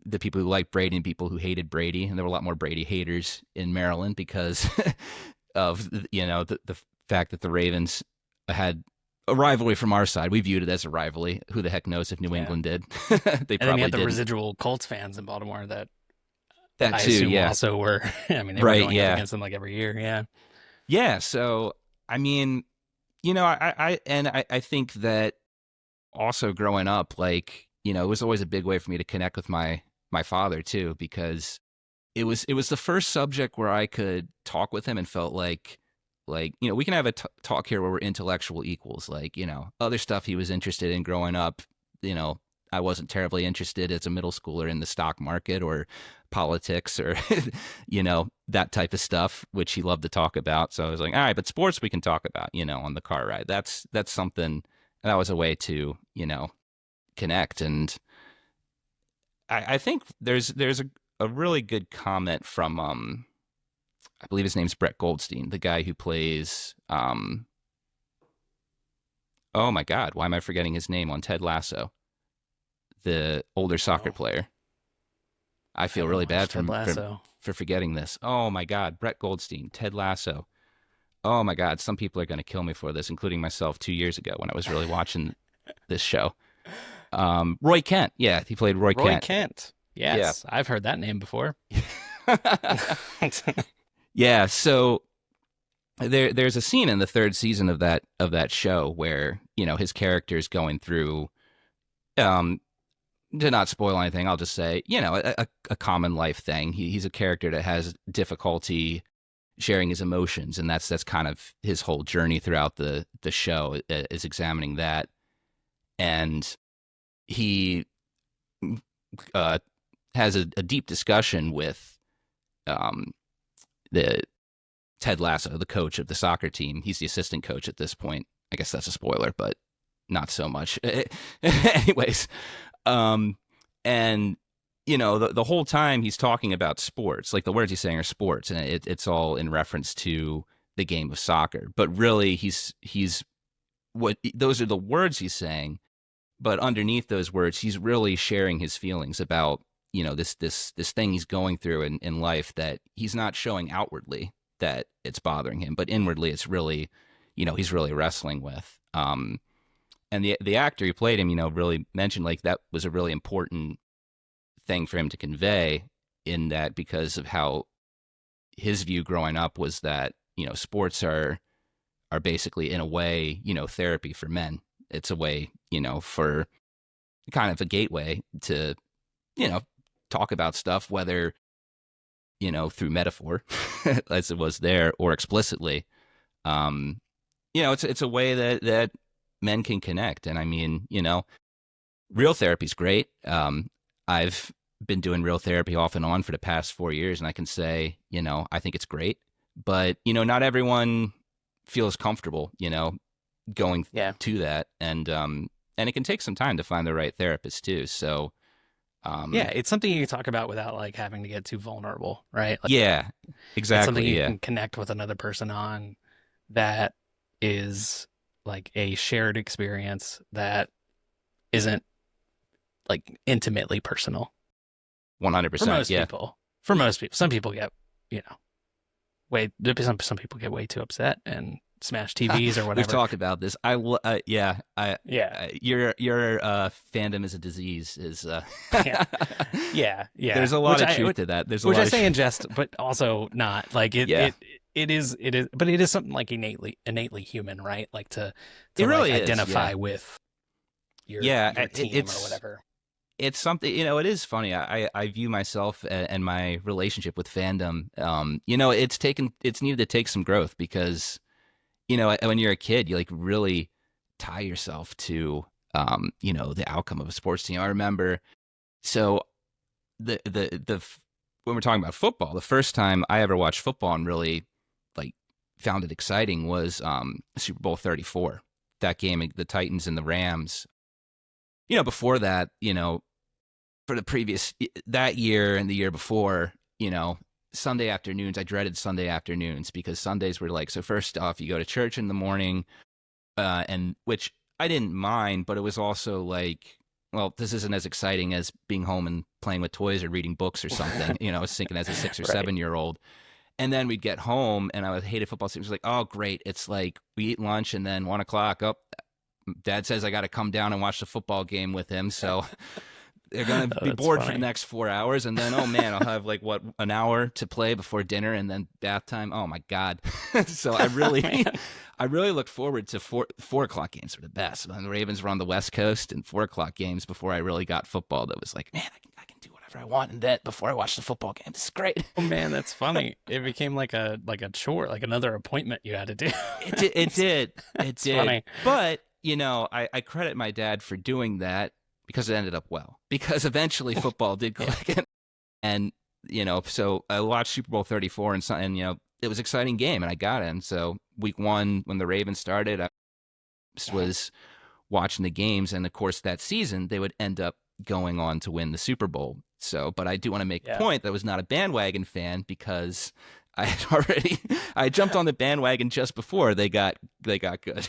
the people who liked Brady and people who hated Brady. And there were a lot more Brady haters in Maryland because of, the fact that the Ravens had a rivalry from our side. We viewed it as a rivalry. Who the heck knows if New England did? They And then probably you had the didn't. residual Colts fans in Baltimore that That I too, assume yeah. also were, I mean, they were Right, going yeah. up against them like every year. Yeah. Yeah, so I mean, I think that also growing up, like, it was always a big way for me to connect with my father too, because it was the first subject where I could talk with him and felt like we can have a talk here where we're intellectual equals. Like, other stuff he was interested in growing up, I wasn't terribly interested as a middle schooler in the stock market or politics or, that type of stuff, which he loved to talk about. So I was like, all right, but sports we can talk about, on the car ride. That's something that was a way to, connect. And I think there's a really good comment from, I believe his name's Brett Goldstein, the guy who plays, oh my God, why am I forgetting his name on Ted Lasso? The older soccer player. I feel really bad for forgetting this. Oh my God, Brett Goldstein, Ted Lasso. Oh my God, some people are going to kill me for this, including myself 2 years ago when I was really watching this show. Roy Kent. Yeah, he played Roy Kent. Roy Kent. Yes, yeah. I've heard that name before. Yeah, so there's a scene in the 3rd season of that show where, his character is going through, to not spoil anything, I'll just say, a common life thing. He's a character that has difficulty sharing his emotions, and that's kind of his whole journey throughout the show, is examining that. And he has a deep discussion with the Ted Lasso, the coach of the soccer team. He's the assistant coach at this point. I guess that's a spoiler, but not so much. Anyways, and the whole time he's talking about sports, like the words he's saying are sports, and it's all in reference to the game of soccer. But really, he's those are the words he's saying, but underneath those words, he's really sharing his feelings about this thing he's going through in life that he's not showing outwardly that it's bothering him, but inwardly it's really, he's really wrestling with. And the actor who played him, really mentioned like that was a really important thing for him to convey, in that because of how his view growing up was that, sports are basically in a way, therapy for men. It's a way, for kind of a gateway to, talk about stuff, whether, through metaphor, as it was there, or explicitly. It's a way that men can connect. And I mean, real therapy is great. I've been doing real therapy off and on for the past 4 years, and I can say, I think it's great. But, not everyone feels comfortable, going to that. And it can take some time to find the right therapist too. So, it's something you can talk about without like having to get too vulnerable, right? Like, yeah, exactly. it's something you can connect with another person on that is like a shared experience that isn't like intimately personal. 100%. For most people. For most people. Some people get, some people get way too upset and smash TVs or whatever. We've talked about this. Your fandom is a disease. Yeah. There's a lot of truth to that. There's a which lot I of say in jest, but also not. Like it is, but it is something like innately human, right? Like to it really like is, identify with your team or whatever. It's something, it is funny. I view myself and my relationship with fandom, it's needed to take some growth because, when you're a kid, you like really tie yourself to, the outcome of a sports team. I remember, so the when we're talking about football, the first time I ever watched football and really like found it exciting was Super Bowl 34. That game, the Titans and the Rams. Before that, for the previous that year and the year before, Sunday afternoons, I dreaded Sunday afternoons because Sundays were like, so first off, you go to church in the morning, and which I didn't mind, but it was also like, well, this isn't as exciting as being home and playing with toys or reading books or something. I was thinking as a 6 or 7-year-old. And then we'd get home and I hated football. So it was like, oh, great. It's like we eat lunch and then 1:00, Dad says I got to come down and watch the football game with him. So they're going to be bored for the next 4 hours. And then, oh man, I'll have like an hour to play before dinner and then bath time. Oh my God. So I really looked forward to 4:00 games were the best. When the Ravens were on the West Coast and 4:00 games before I really got football, that was like, man, I can do whatever I want in that before I watch the football game. This is great. Oh man, that's funny. It became like a chore, like another appointment you had to do. It did. Funny. But, I credit my dad for doing that because it ended up well. Because eventually football did click. And, so I watched Super Bowl 34 and it was an exciting game and I got it. And so week 1, when the Ravens started, I was watching the games. And of course, that season, they would end up going on to win the Super Bowl. So, but I do want to make a point that I was not a bandwagon fan because I jumped on the bandwagon just before they got good.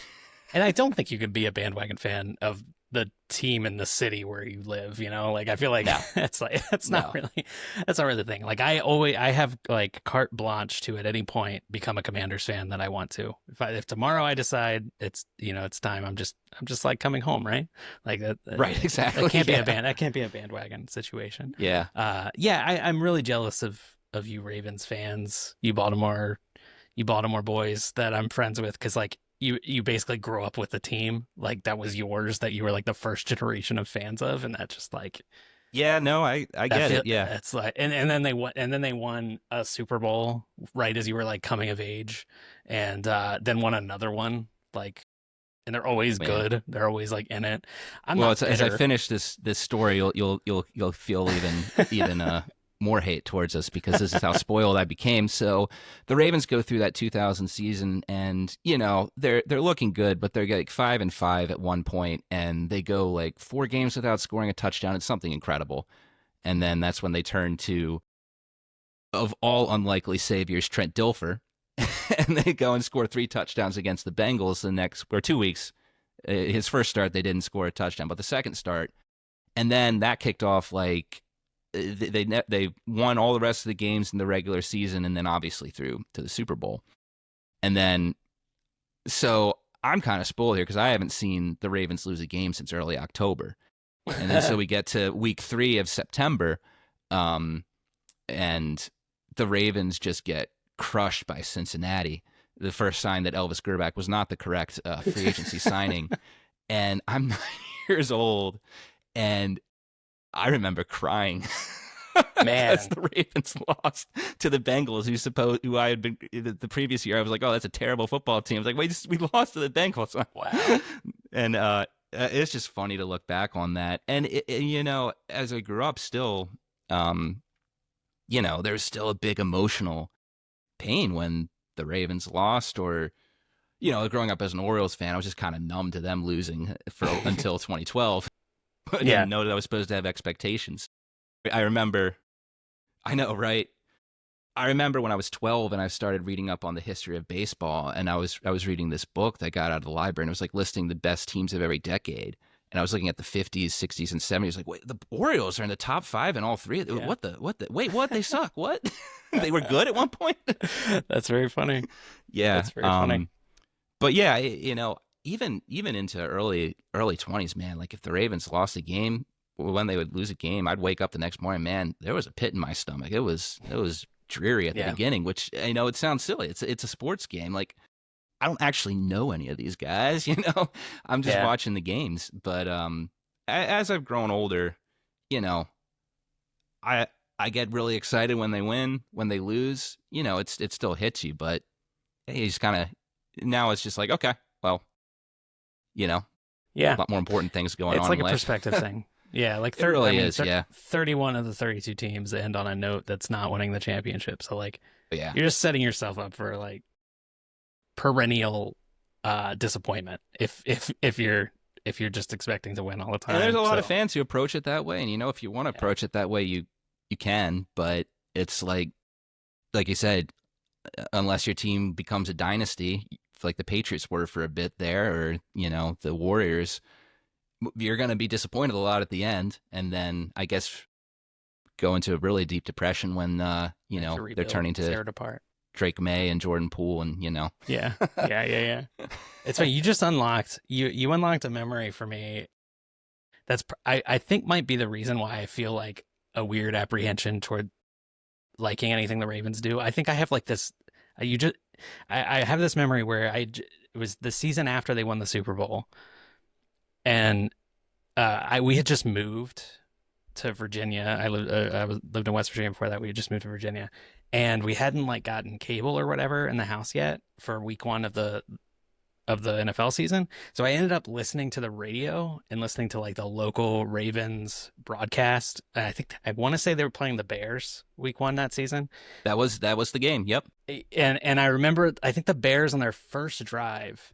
And I don't think you could be a bandwagon fan of the team in the city where you live, like I feel like that's not really the thing. Like I have like carte blanche to at any point become a Commanders fan that I want to. If tomorrow I decide it's it's time, I'm just like coming home, right? Like that. Right, exactly. That can't be a bandwagon situation. Yeah. I'm really jealous of you Ravens fans, you Baltimore boys that I'm friends with, because like you basically grew up with the team, like that was yours, that you were like the first generation of fans of, and that just like I get it. Yeah, it's like and then they won a Super Bowl right as you were like coming of age, and then won another one, like, and they're always good. They're always like in it. As I finish this story, you'll feel even more hate towards us because this is how spoiled I became. So the Ravens go through that 2000 season and, they're looking good, but they're like 5-5 at one point and they go like 4 games without scoring a touchdown. It's something incredible. And then that's when they turn to, of all unlikely saviors, Trent Dilfer, and they go and score 3 touchdowns against the Bengals the next, or 2 weeks. His first start, they didn't score a touchdown, but the second start, and then that kicked off like, they won all the rest of the games in the regular season and then obviously through to the Super Bowl. And then, so I'm kind of spoiled here because I haven't seen the Ravens lose a game since early October. And then so we get to week 3 of September, and the Ravens just get crushed by Cincinnati. The first sign that Elvis Grbac was not the correct free agency signing. And I'm 9 years old. And I remember crying Man. because the Ravens lost to the Bengals, who I had been the previous year. I was like, oh, that's a terrible football team. I was like, wait, we lost to the Bengals. Wow. And it's just funny to look back on that. And, as I grew up still, there's still a big emotional pain when the Ravens lost, or, growing up as an Orioles fan, I was just kind of numb to them losing until 2012. I didn't know that I was supposed to have expectations. I know, right? I remember when I was 12 and I started reading up on the history of baseball, and I was reading this book that I got out of the library, and it was like listing the best teams of every decade. And I was looking at the 50s, 60s, and 70s. Like, wait, the Orioles are in the top 5 in all 3. Yeah. Wait, what? They suck. What? They were good at one point? That's very funny. Yeah. That's very funny. But yeah, even into early 20s, man, like if the Ravens lost a game, when they would lose a game, I'd wake up the next morning, man, there was a pit in my stomach. It was dreary at the beginning, which, it sounds silly. It's a sports game. Like, I don't actually know any of these guys, I'm just watching the games. But as I've grown older, I get really excited when they win. When they lose, it still hits you. But you just kind of, now it's just like, okay, well, a lot more important things going on. It's like in a life. perspective thing. Yeah, like it really is. 31 of the 32 teams end on a note that's not winning the championship. So like, you're just setting yourself up for like perennial disappointment if you're just expecting to win all the time. And there's a lot of fans who approach it that way, and if you want to approach it that way, you can. But it's like you said, unless your team becomes a dynasty, like the Patriots were for a bit there, or the Warriors, you're going to be disappointed a lot at the end, and then I guess go into a really deep depression when they're turning to tear it apart. Drake May and Jordan Poole, and Yeah. It's funny. You just unlocked you unlocked a memory for me. That's I think might be the reason why I feel like a weird apprehension toward liking anything the Ravens do. I think I have like this. I have this memory where it was the season after they won the Super Bowl, and we had just moved to Virginia. I lived in West Virginia before that. We had just moved to Virginia, and we hadn't like gotten cable or whatever in the house yet for week 1 of the NFL season. So I ended up listening to the radio and listening to like the local Ravens broadcast. I want to say they were playing the Bears week 1 that season. That was the game. Yep. And I remember, I think the Bears on their first drive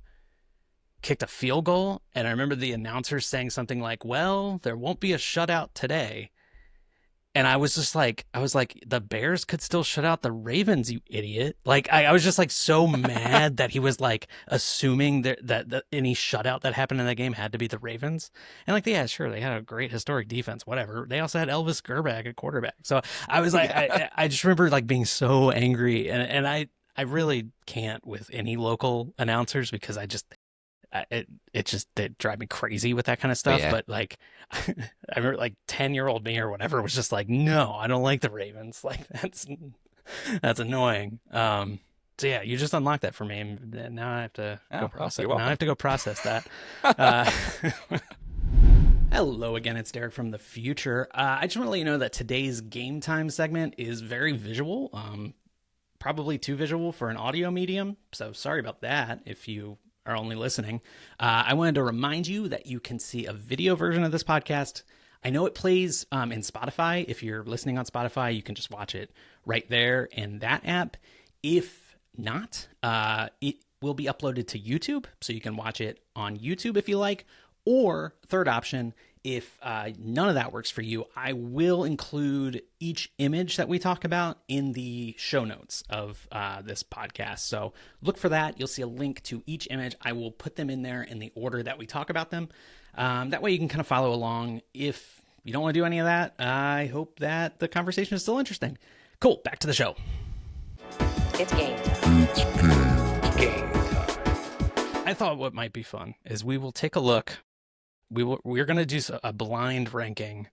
kicked a field goal, and I remember the announcer saying something like, well, there won't be a shutout today. And I was like, the Bears could still shut out the Ravens, you idiot. Like, I was just like so mad that he was like assuming that any shutout that happened in that game had to be the Ravens. And like, yeah, sure, they had a great historic defense, whatever. They also had Elvis Grbac at quarterback. So I was like, I just remember like being so angry. And I really can't with any local announcers, because it drive me crazy with that kind of stuff. Yeah. But like, I remember like 10-year-old me or whatever was just like, no, I don't like the Ravens. Like that's annoying. So yeah, you just unlocked that for me, and now I have to go process. Now I have to go process that. Hello again, it's Derek from the future. I just want to let you know that today's game time segment is very visual, probably too visual for an audio medium. So sorry about that if you are only listening. I wanted to remind you that you can see a video version of this podcast. I know it plays in Spotify. If you're listening on Spotify, you can just watch it right there in that app. If not, it will be uploaded to YouTube, so you can watch it on YouTube if you like. Or third option, if none of that works for you, I will include each image that we talk about in the show notes of this podcast. So look for that. You'll see a link to each image. I will put them in there in the order that we talk about them. That way you can kind of follow along. If you don't want to do any of that, I hope that the conversation is still interesting. Cool. Back to the show. It's game time. It's Game time. I thought what might be fun is we will take a look. We're going to do a blind ranking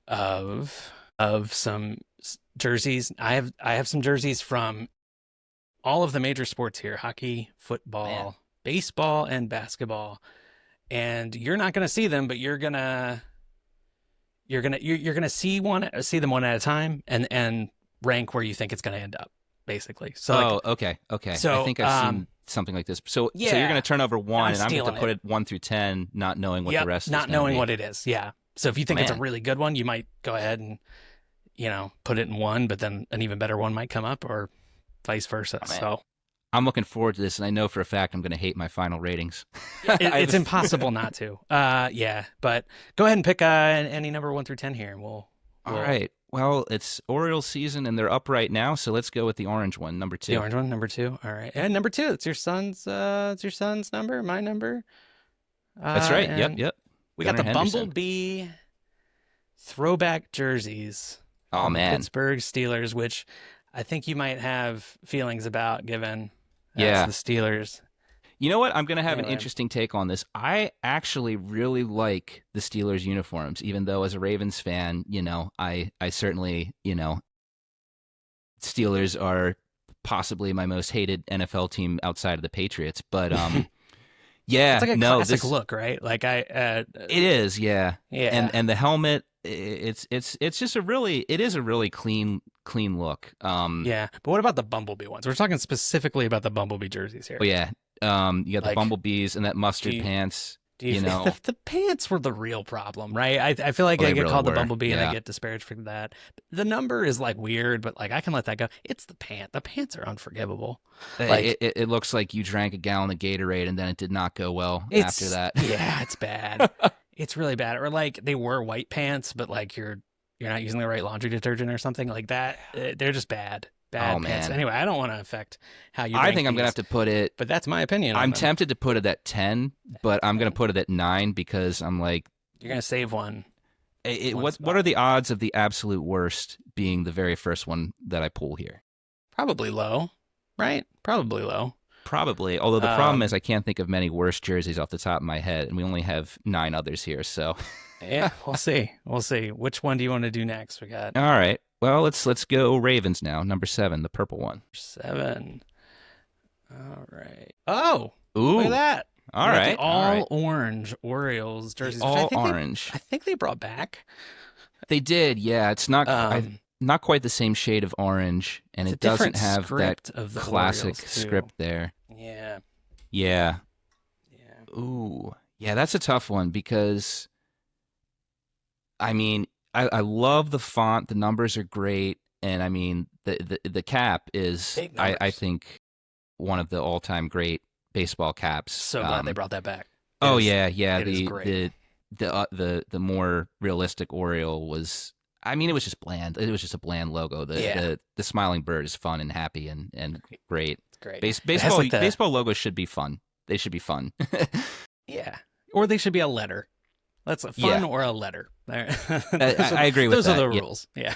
of some jerseys. I have some jerseys from all of the major sports here: hockey, football, baseball, and basketball. And you're not going to see them, but you're going to you're gonna see them one at a time and rank where you think it's gonna end up, basically. So okay. So I think I've seen something like this. So you're going to turn over one, and I'm going to put it 1 through 10, not knowing what the rest is. Not knowing what it is. Yeah. So if you think it's a Man. really good one, you might go ahead and put it in 1, but then an even better one might come up, or vice versa. So I'm looking forward to this, and I know for a fact I'm going to hate my final ratings. it's impossible not to. Yeah, but go ahead and pick any number 1 through 10 here, and we'll. All right. Well, it's Orioles season, and they're up right now, so let's go with the orange one, number 2. The orange one, number 2. All right, and number 2. It's your son's. It's your son's number. My number. That's right. Yep. We Gunnar got the Henderson. Bumblebee throwback jerseys. Oh man. Pittsburgh Steelers, which I think you might have feelings about, given Yeah. the Steelers. You know what? I'm going to have an Anyway. interesting take on this. I actually really like the Steelers uniforms, even though as a Ravens fan, I certainly, Steelers are possibly my most hated NFL team outside of the Patriots. But yeah, It's like a no, classic this look, right? Like it is, yeah, Yeah. and the helmet, it's just it is a really clean look. Yeah, but what about the Bumblebee ones? We're talking specifically about the Bumblebee jerseys here. But yeah, you got the Like, bumblebees and that mustard do you- pants. Do you know, think the pants were the real problem, right? I feel like Well, I they get really called the were, Bumblebee and I yeah. get disparaged for that. The number is like weird, but like I can let that go. It's the pant. The pants are unforgivable. Like it looks like you drank a gallon of Gatorade and then it did not go well it's, after that. Yeah, it's bad. It's really bad. Or like they were white pants, but like you're not using the right laundry detergent or something like that. They're just bad. Bad Oh, pants. man. Anyway, I don't want to affect how you. I rank think I'm gonna these, have to put it. But that's my opinion. on I'm them. tempted to put it at 10, but I'm gonna put it at 9 because I'm like, You're gonna save one. One what spot. are the odds of the absolute worst being the very first one that I pull here? Probably low, right? Probably low. Probably. Although the problem Um, is I can't think of many worse jerseys off the top of my head, and we only have 9 others here. So, Yeah, we'll see. We'll see. Which one do you want to do next? We got all right. Well, let's go Ravens now. Number 7, the purple one. 7. All right. Oh, Ooh. look at that. All We got right. the all right. orange Orioles jerseys. which I All think orange. I think they brought back. They did, yeah. It's not Um, not quite the same shade of orange, and It's it a different doesn't have that script of the classic Orioles, too. script there. Yeah. Yeah. Yeah. Ooh. Yeah, that's a tough one because, I mean, I love the font. The numbers are great, and I mean, the cap is, Big I numbers. think, one of the all-time great baseball caps. So glad they brought that back. Oh It is- yeah. it is great. The more realistic Oriole was. I mean, it was just bland. It was just a bland logo. The smiling bird is fun and happy and great. It's great. Baseball like the- baseball logos should be fun. They should be fun. Yeah. Or they should be a letter. That's a fun or a letter. There. I agree with those that. are the Yeah. rules. Yeah.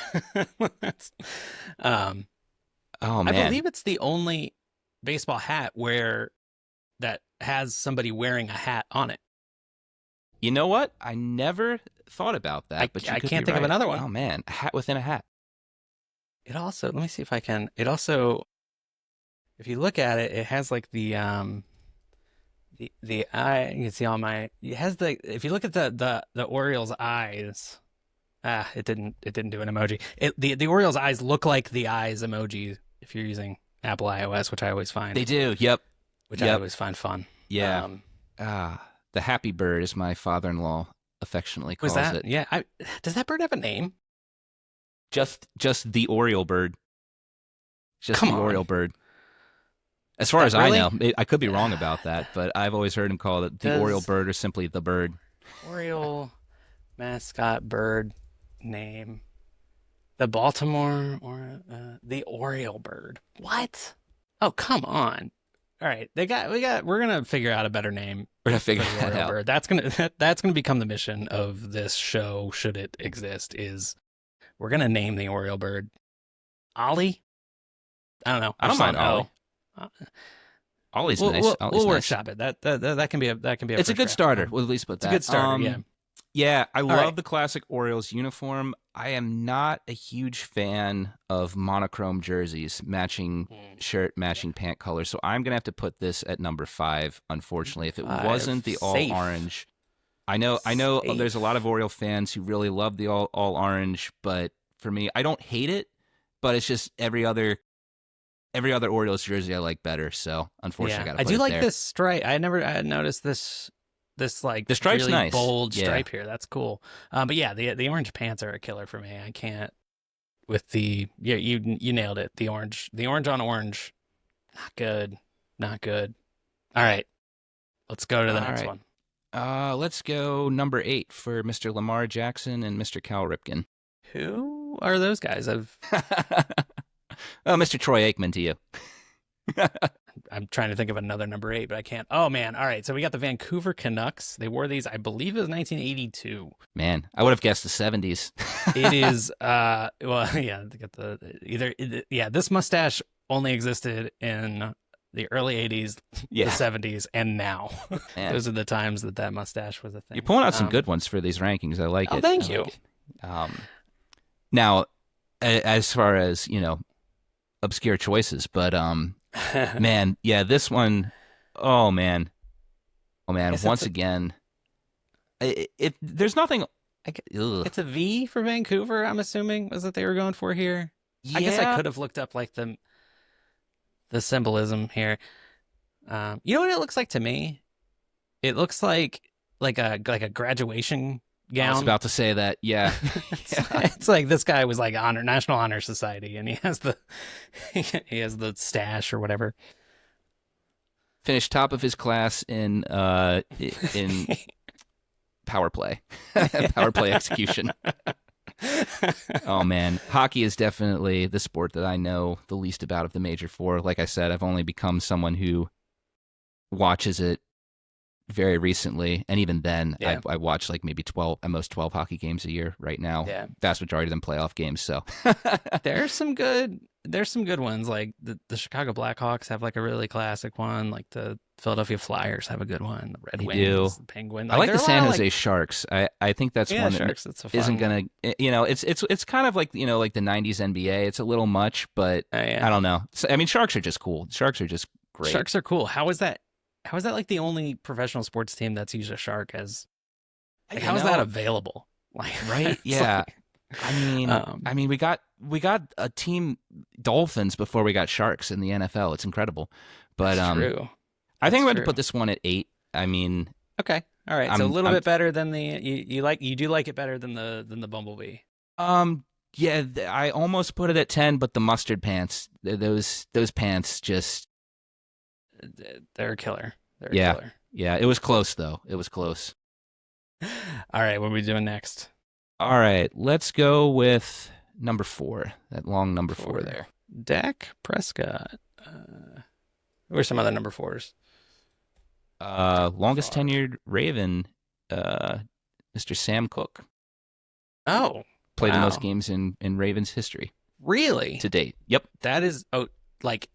Oh I man. believe it's the only baseball hat that has somebody wearing a hat on it. You know what? I never thought about that. But I you could can't be think of right. another one. Oh man, a hat within a hat. It also, let me see if I can. It also, if you look at it, it has like the eye. You can see all my. It has the. If you look at the Orioles' eyes, it didn't do an emoji. The Orioles' eyes look like the eyes emoji if you're using Apple iOS, which I always find. They do. Yep. Which I Yep. always find fun. Yeah. The happy bird, as my father-in-law affectionately calls Was that? it. Yeah. Does that bird have a name? Just the Oriole bird. Just Come the on. Oriole bird. As far That as really? I know, I could be wrong about that, but I've always heard him call it the Does- Oriole bird or simply the bird. Oriole mascot bird name. The Baltimore or the Oriole bird. What? Oh, come on. All right, we're gonna figure out a better name We're gonna for figure the that Oriole out. bird. That's gonna become the mission of this show, should it exist. Is we're gonna name the Oriole bird Ollie. I don't know. I don't mind Ollie. Ollie's We'll, nice. we'll, Ollie's we'll nice. workshop it. That can be a It's a first good draft. starter. We'll at least put It's a that. good starter. Yeah. Yeah, I love right. the classic Orioles uniform. I am not a huge fan of monochrome jerseys, matching shirt, matching pant colors. So I'm gonna have to put this at number 5. Unfortunately, if it 5, wasn't the all safe. orange, I know Safe. there's a lot of Oriole fans who really love the all orange, but for me, I don't hate it, but it's just every other Orioles jersey I like better. So unfortunately, I got I to put do it like there. this stripe. I had noticed this like The stripe's really nice. bold Yeah. stripe here. That's cool. But yeah, the orange pants are a killer for me. I can't with the you nailed it. The orange on orange, not good, not good. All right, let's go to the All next right. one. Let's go number 8 for Mr. Lamar Jackson and Mr. Cal Ripken. Who are those guys? Mr. Troy Aikman to you. I'm trying to think of another number 8, but I can't. Oh man! All right, so we got the Vancouver Canucks. They wore these, I believe, it was 1982. Man, I would have guessed the 70s. It is well, yeah, they got this mustache only existed in the early 80s, Yeah. the 70s, and now. Man. Those are the times that mustache was a thing. You're pulling out some good ones for these rankings. I like it. Thank I you. like it. Now, as far as, obscure choices, but man, yeah, this one, oh man, once again, there's nothing. It's a V for Vancouver, I'm assuming, was what they were going for here. I guess I could have looked up like the symbolism here. You know what it looks like to me? It looks like a graduation gown. I was about to say that. Yeah. It's like this guy was like National Honor Society, and he has the stash or whatever. Finished top of his class in power play, power play execution. Oh man, hockey is definitely the sport that I know the least about of the major four. Like I said, I've only become someone who watches it very recently, and even then, I watch like maybe 12, at most 12 hockey games a year right now. Yeah. Vast majority of them playoff games. So There's some good ones. Like the Chicago Blackhawks have like a really classic one. Like the Philadelphia Flyers have a good one. The Red They Wings, do. the Penguins. I like the there are a San lot of, Jose like, Sharks. I think that's one that Sharks, that's a fun isn't one. gonna. It's kind of like like the '90s NBA. It's a little much, but Yeah. I don't know. I mean, Sharks are just cool. Sharks are just great. Sharks are cool. How is that like the only professional sports team that's used a shark as? Like, how is that available? Like, Right? it's Yeah. like- I mean, we got a team Dolphins before we got Sharks in the NFL. It's incredible. But that's true. I think I'm going to true. put this one at 8. I mean, Okay. All right. So a little bit better than you do like it better than the Bumblebee. yeah, I almost put it at 10, but the mustard pants, those pants just They're a killer. They're a Yeah. killer. Yeah, it was close though. It was close. All right. What are we doing next? All right, let's go with number 4. That long number 4 there. Dak Prescott. Who are some other number 4s? Longest tenured Raven, Mr. Sam Cooke. Oh, Played the wow. most games in Ravens history Really? to date. Yep. That is like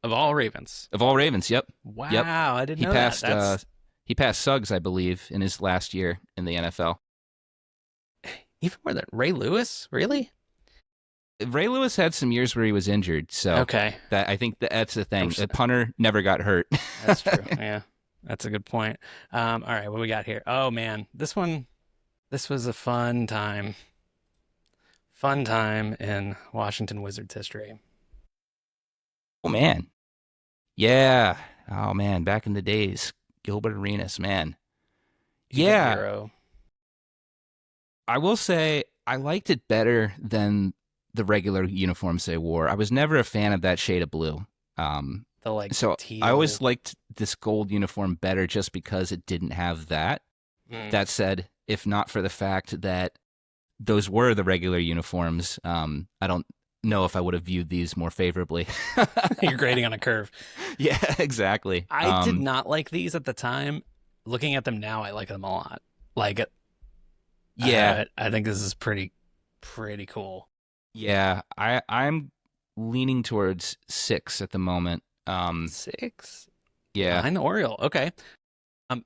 of all Ravens. Of all Ravens, yep. Wow, Yep. I didn't He know passed that. he passed Suggs, I believe, in his last year in the NFL. Even more than Ray Lewis. Really? Ray Lewis had some years where he was injured, so Okay, that I think that's the thing. 100%. The punter never got hurt. that's true. Yeah, that's a good point. All right, what we got here? Oh man, this was a fun time. Fun time in Washington Wizards history. Oh man. Yeah. Oh man, back in the days. Gilbert Arenas, man. Yeah. Hero. I will say I liked it better than the regular uniforms they wore. I was never a fan of that shade of blue. The like So teal. I always liked this gold uniform better just because it didn't have that. Mm. That said, if not for the fact that those were the regular uniforms, I don't know if I would have viewed these more favorably. You're grading on a curve. Yeah, exactly. I did not like these at the time. Looking at them now, I like them a lot. Like, Yeah, I think this is pretty cool. yeah. I'm leaning towards 6 at the moment. 6. Yeah, Behind the Oriole. Okay. I'm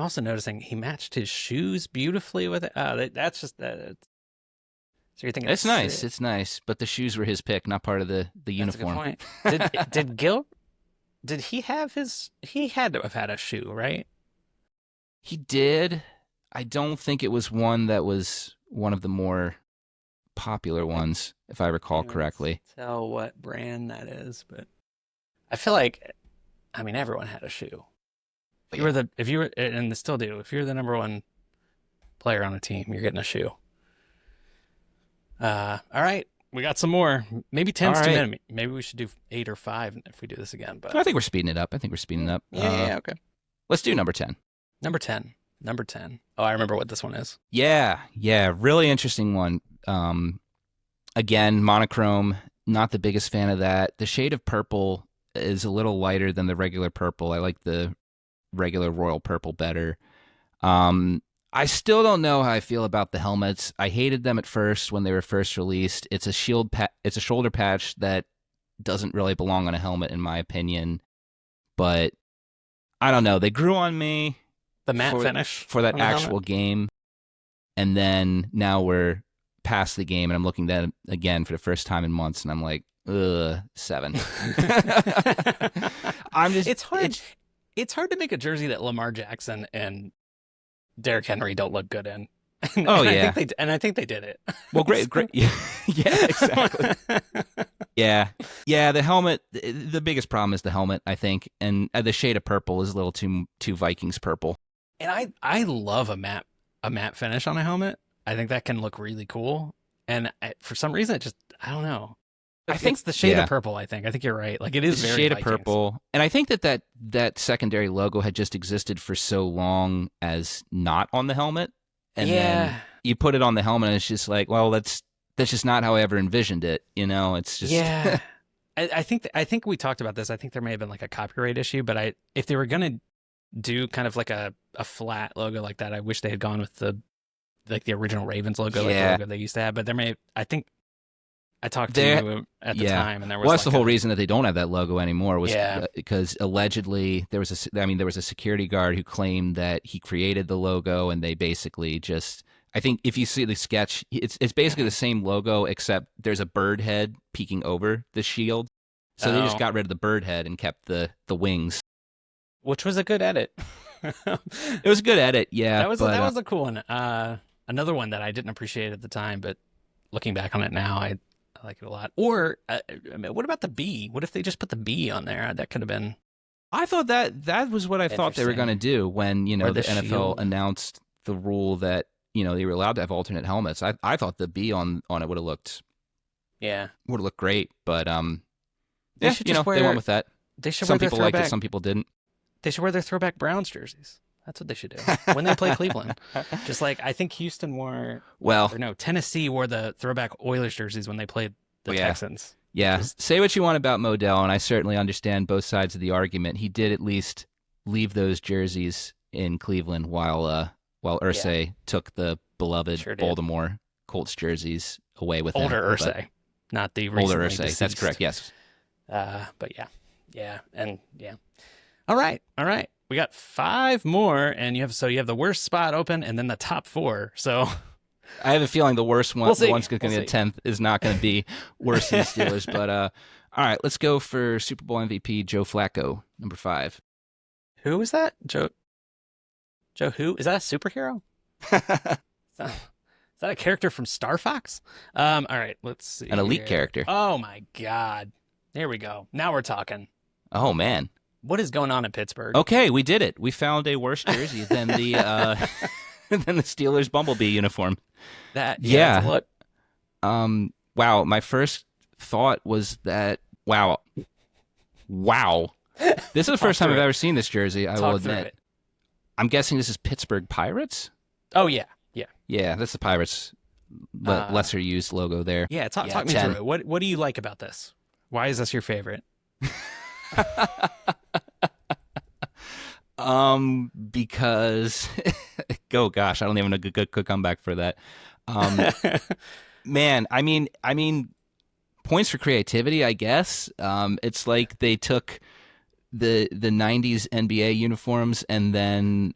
also noticing he matched his shoes beautifully with it. That's just that. So you're thinking it's nice. 6. It's nice, but the shoes were his pick, not part of the uniform. That's a good point. Did Gil? Did he have his? He had to have had a shoe, right? He did. I don't think it was one that was one of the more popular ones, if I recall Can't correctly. tell what brand that is, but I feel like, I mean, everyone had a shoe. If you were, and they still do, if you're the number one player on a team, you're getting a shoe. All right, we got some more. Maybe 10's too many. Maybe we should do 8 or 5 if we do this again. But I think we're speeding it up. Yeah, okay. Let's do number 10. Number 10. Oh, I remember what this one is. Yeah, really interesting one. Again, monochrome, not the biggest fan of that. The shade of purple is a little lighter than the regular purple. I like the regular royal purple better. I still don't know how I feel about the helmets. I hated them at first when they were first released. It's a it's a shoulder patch that doesn't really belong on a helmet, in my opinion. But I don't know. They grew on me. The matte finish for that actual game, and then now we're past the game, and I'm looking at it again for the first time in months, and I'm like, 7. It's hard. It's hard to make a jersey that Lamar Jackson and Derrick Henry don't look good in. Yeah. I think they did it. Well, great. Yeah, exactly. Yeah. The helmet. The biggest problem is the helmet, I think, and the shade of purple is a little too Vikings purple. And I love a matte finish on a helmet. I think that can look really cool. And for some reason, I don't know. I think it's the shade of purple. I think you're right. Like, it is very shade Vikings. of purple, and I think that secondary logo had just existed for so long as not on the helmet, and then you put it on the helmet, and it's just like, well, that's just not how I ever envisioned it. It's just I think we talked about this. I think there may have been like a copyright issue, but if they were gonna do kind of like a flat logo like that, I wish they had gone with the original Ravens logo, like the logo they used to have. But I think I talked to you at the time, and there was. Well, that's the whole reason that they don't have that logo anymore. Was because allegedly there was a security guard who claimed that he created the logo, and they basically just. I think if you see the sketch, it's basically the same logo except there's a bird head peeking over the shield. So they just got rid of the bird head and kept the wings, which was a good edit. It was a good edit, yeah. That was a cool one. Another one that I didn't appreciate at the time, but looking back on it now, I like it a lot. Or what about the B? What if they just put the B on there? That could have been. I thought that was what I thought they were going to do when the NFL announced the rule that they were allowed to have alternate helmets. I thought the B on it would have looked great, but they went with that. They should some people liked it, some people didn't. They should wear their throwback Browns jerseys. That's what they should do when they play Cleveland. Just like I think Houston wore. Tennessee wore the throwback Oilers jerseys when they played the Texans. Yeah, say what you want about Modell, and I certainly understand both sides of the argument. He did at least leave those jerseys in Cleveland while Irsay took the beloved Baltimore Colts jerseys away with older Irsay, not the recently older Irsay. Deceased. That's correct. Yes. But yeah. All right. We got 5 more, and you have the worst spot open, and then the top 4. So I have a feeling the worst one, the one's going to get 10th, is not going to be worse than the Steelers. But all right, let's go for Super Bowl MVP Joe Flacco, number 5. Who is that? Joe who? Is that a superhero? Is that a character from Star Fox? All right, let's see. An elite character. Oh my God. There we go. Now we're talking. Oh man. What is going on in Pittsburgh? Okay, we did it. We found a worse jersey than the than the Steelers Bumblebee uniform. Look. Wow. My first thought was that wow. This is the first time I've ever seen this jersey. I will admit. I'm guessing this is Pittsburgh Pirates. Oh yeah. Yeah, that's the Pirates. Lesser used logo there. Yeah, talk me through it. What do you like about this? Why is this your favorite? Because oh gosh, I don't even know a good comeback for that. Man, I mean, points for creativity, I guess. It's like they took the 90s NBA uniforms and then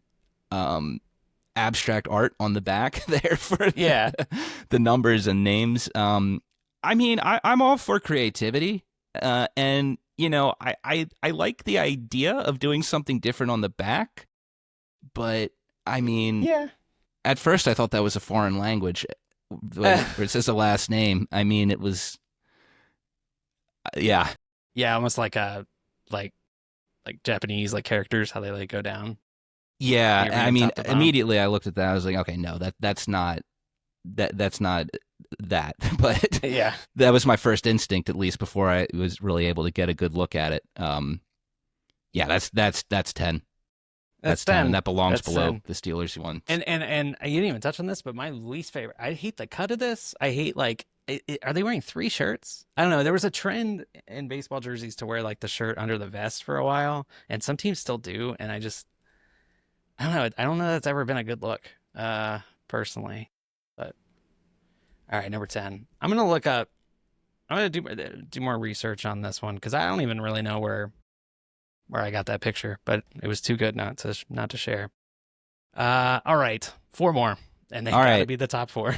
abstract art on the back there for the numbers and names. I mean, I'm all for creativity, and I like the idea of doing something different on the back, but I mean, Yeah. at first I thought that was a foreign language where it says the last name. I mean, it was, yeah. Yeah, almost like like Japanese like characters, how they like go down. Yeah, You read I them mean, top to bottom. immediately I looked at that. I was like, okay, no, that's not that's not that. But Yeah. that was my first instinct, at least before I was really able to get a good look at it. Yeah, that's 10. That's 10, and that belongs That's below 10. the Steelers one. And you didn't even touch on this, but my least favorite. I hate the cut of this. I hate like, are they wearing 3 shirts? I don't know. There was a trend in baseball jerseys to wear like the shirt under the vest for a while, and some teams still do. And I don't know. I don't know that's ever been a good look, personally. But all right, number 10. I'm gonna look up. I'm gonna do more research on this one because I don't even really know where I got that picture, but it was too good not to share. All right, 4 more, and they All gotta right. be the top 4.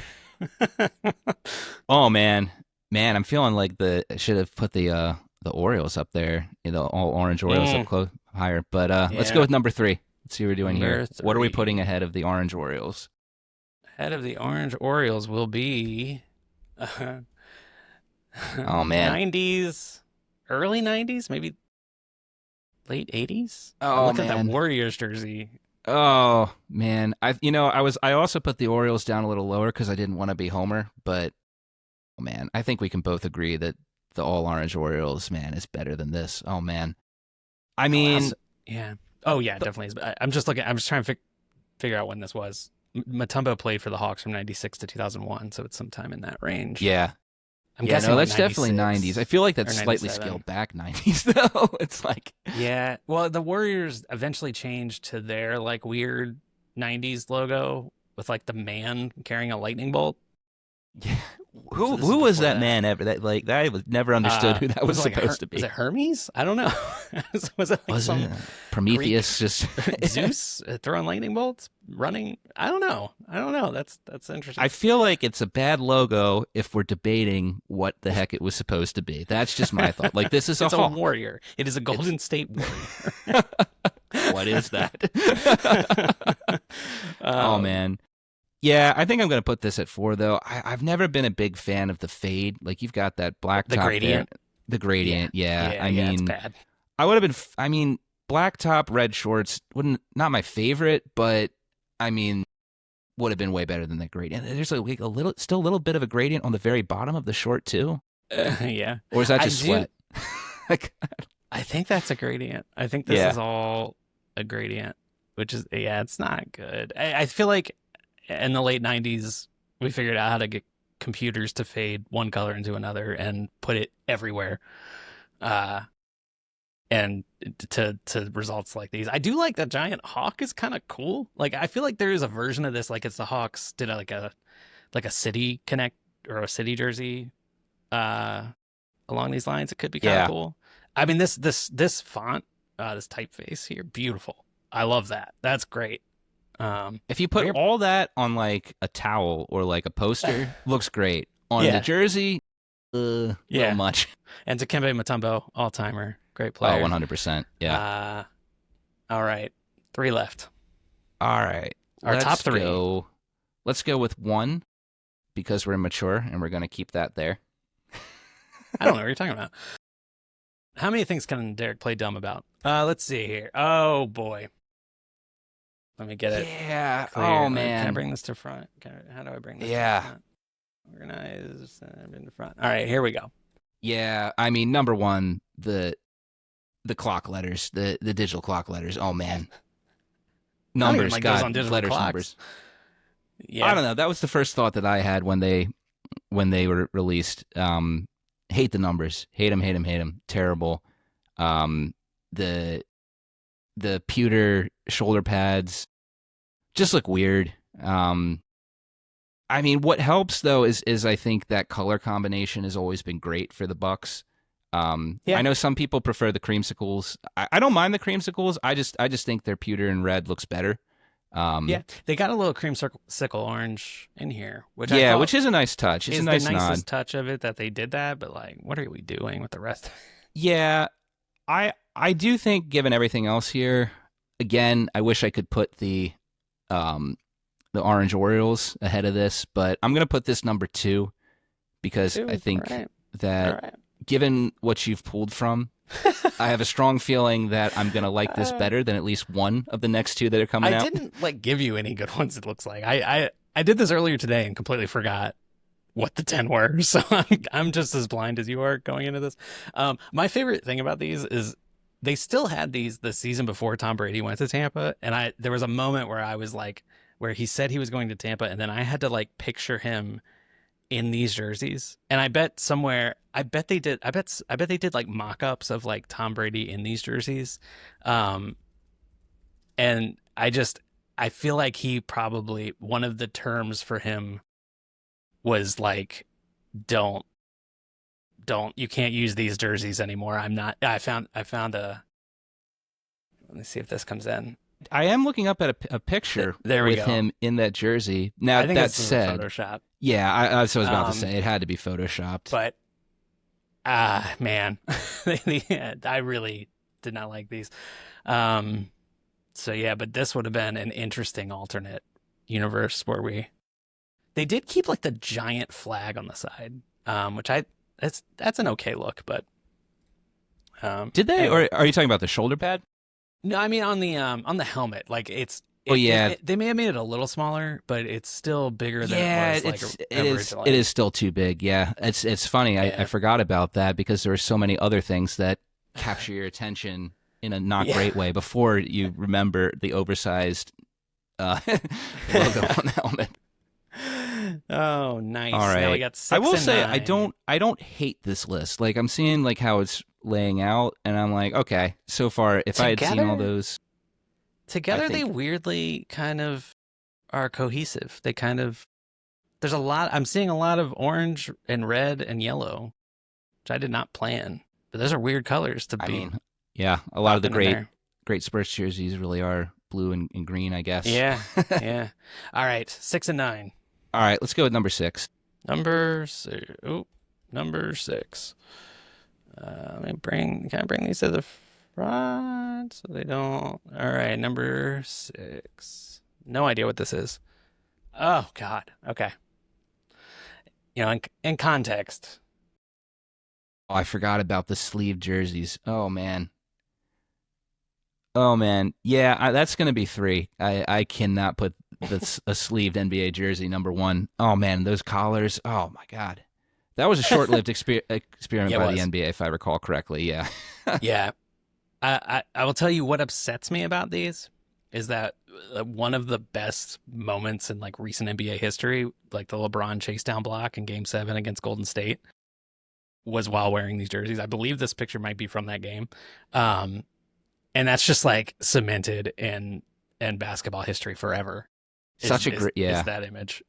Oh man, I'm feeling like I should have put the Orioles up there, all orange Orioles up close higher. But let's go Yeah. with number 3. Let's see what we're doing Number here. What are we 3. putting ahead of the orange Orioles? Head of the orange Orioles will be Oh man, 90s, early 90s, maybe late 80s. Oh, Look at that man. Warriors jersey. oh man. I also put the Orioles down a little lower because I didn't want to be Homer. But oh man, I think we can both agree that the all orange Orioles, man, is better than this. Oh man, I mean, Yeah. Oh yeah, it definitely is. I'm just looking. I'm just trying to figure out when this was. Mutombo played for the Hawks from 96 to 2001, so it's sometime in that range. yeah. I'm Yeah, guessing no, like that's definitely 96 90s. I feel like or that's slightly 97. scaled back 90s though. It's like, Yeah. Well, the Warriors eventually changed to their like weird 90s logo with like the man carrying a lightning bolt. yeah. So this is Who was before that that. man ever? I was never understood who that was it like supposed to be. Was it Hermes? I don't know. was it like Was some it Prometheus? Just Zeus throwing lightning bolts, running? I don't know. That's interesting. I feel like it's a bad logo if we're debating what the heck it was supposed to be. That's just my thought. Like, this is it's a a hawk. warrior. It is a Golden State Warrior. What is that? Oh man. Yeah, I think I'm going to put this at 4 though. I've never been a big fan of the fade. Like, you've got that black The top gradient? there. The gradient, yeah. I it's mean, bad. I would have been. I mean, black top, red shorts not my favorite, but I mean, would have been way better than that gradient. There's still a little bit of a gradient on the very bottom of the short too, Yeah. or is that just sweat? Like, I think that's a gradient. I think this Yeah. is all a gradient, which is, it's not good. I feel like in the late 90s, we figured out how to get computers to fade one color into another and put it everywhere. And to results like these. I do like that giant hawk is kind of cool. Like, I feel like there is a version of this, like it's the Hawks did like a city connect or a city jersey along these lines. It could be kind of Yeah. cool. I mean, this font, this typeface here, beautiful. I love that. That's great. if you put all that on like a towel or like a poster, looks great. On the jersey, little much. And Dikembe Mutombo, all timer, great Oh, player. 100%. Yeah. All right, 3 left. All right. Our top 3. Let's go with 1 because we're mature and we're going to keep that there. I don't know what you're talking about. How many things can Derek play dumb about? Let's see here. Oh boy. Let me get it. Yeah. Clear. Oh Can I man. bring this to front? How do I bring this Yeah. to front? Organize in the front. All right, here we go. Yeah. I mean, number 1, the clock letters, the digital clock letters. Oh man. I don't even Numbers, like those God, on digital letters, clocks. numbers. Yeah. I don't know. That was the first thought that I had when they were released. Hate the numbers. Hate them. Terrible. The pewter shoulder pads just look weird. I mean, what helps though is I think that color combination has always been great for the Bucks. I know some people prefer the creamsicles. I don't mind the creamsicles. I just think their pewter and red looks better. They got a little creamsicle orange in here, which which is a nice touch. It's is a nice the nod. nicest touch of it that they did that. But like, what are we doing with the rest? Yeah, I do think, given everything else here, again, I wish I could put the the Orange Orioles ahead of this, but I'm going to put this number 2 because I think that given what you've pulled from, I have a strong feeling that I'm going to like this better than at least one of the next 2 that are coming out. I didn't give you any good ones, it looks like. I did this earlier today and completely forgot what the 10 were, so I'm just as blind as you are going into this. My favorite thing about these is they still had these the season before Tom Brady went to Tampa, and there was a moment where I was like, where he said he was going to Tampa, and then I had to picture him in these jerseys. And I bet they did mock-ups of Tom Brady in these jerseys. And I feel like he probably, one of the terms for him was don't, you can't use these jerseys anymore. I found let me see if this comes in. I am looking up at a picture with him in that jersey. Now, I think that it's said, Photoshop. Yeah, I was about to say it had to be photoshopped. But, man, I really did not like these. So yeah, but this would have been an interesting alternate universe where they did keep the giant flag on the side, which that's an okay look, but did they? Anyway. Or are you talking about the shoulder pad? No, I mean on the helmet. They may have made it a little smaller, but it's still bigger than it was. It is still too big. Yeah, it's funny. Yeah. I forgot about that because there were so many other things that capture your attention in a not great way before you remember the oversized logo on the helmet. Oh, nice. All right. Now we got 6 I will and say 9. I don't hate this list. I'm seeing how it's laying out, and I'm like, okay, so far if I had seen all those together, they weirdly kind of are cohesive. They kind of, there's a lot. I'm seeing a lot of orange and red and yellow, which I did not plan. But those are weird colors to be. I mean, yeah, a lot of the great Spurs jerseys really are blue and green, I guess. Yeah, yeah. All right, 6 and 9. All right, let's go with number 6. Number 6. Can I bring these to the front so they don't? All right, number 6. No idea what this is. Oh God. Okay. In context. Oh, I forgot about the sleeve jerseys. Oh man. Yeah, that's gonna be 3. I cannot put a sleeved NBA jersey number 1. Oh man, those collars. Oh my God. That was a short-lived experiment by the NBA, if I recall correctly. Yeah. Yeah. I will tell you what upsets me about these is that one of the best moments in recent NBA history, the LeBron chase down block in Game 7 against Golden State, was while wearing these jerseys. I believe this picture might be from that game. And that's just cemented in basketball history forever. Is that image.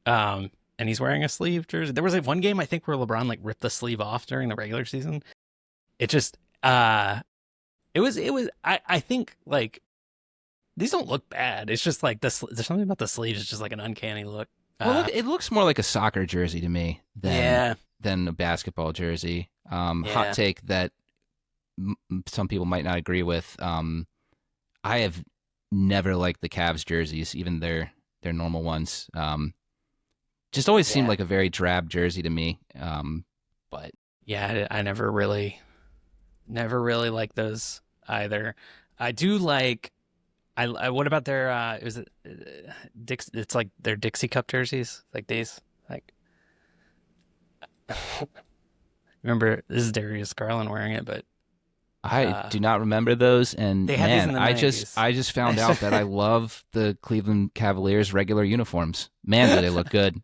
And he's wearing a sleeve jersey. There was one game I think where LeBron ripped the sleeve off during the regular season. It just I think these don't look bad. It's just there's something about the sleeves. It's just an uncanny look. Well, it looks more like a soccer jersey to me than a basketball jersey. Hot take that some people might not agree with. I have never liked the Cavs jerseys, even their normal ones. Just always seemed like a very drab jersey to me. But yeah, I never really liked those either. I do like. I what about their? Is it Dix? It's their Dixie Cup jerseys, these. Remember, this is Darius Garland wearing it, but I do not remember those. And they had these in the 90s. I just found out that I love the Cleveland Cavaliers regular uniforms. Man, do they look good.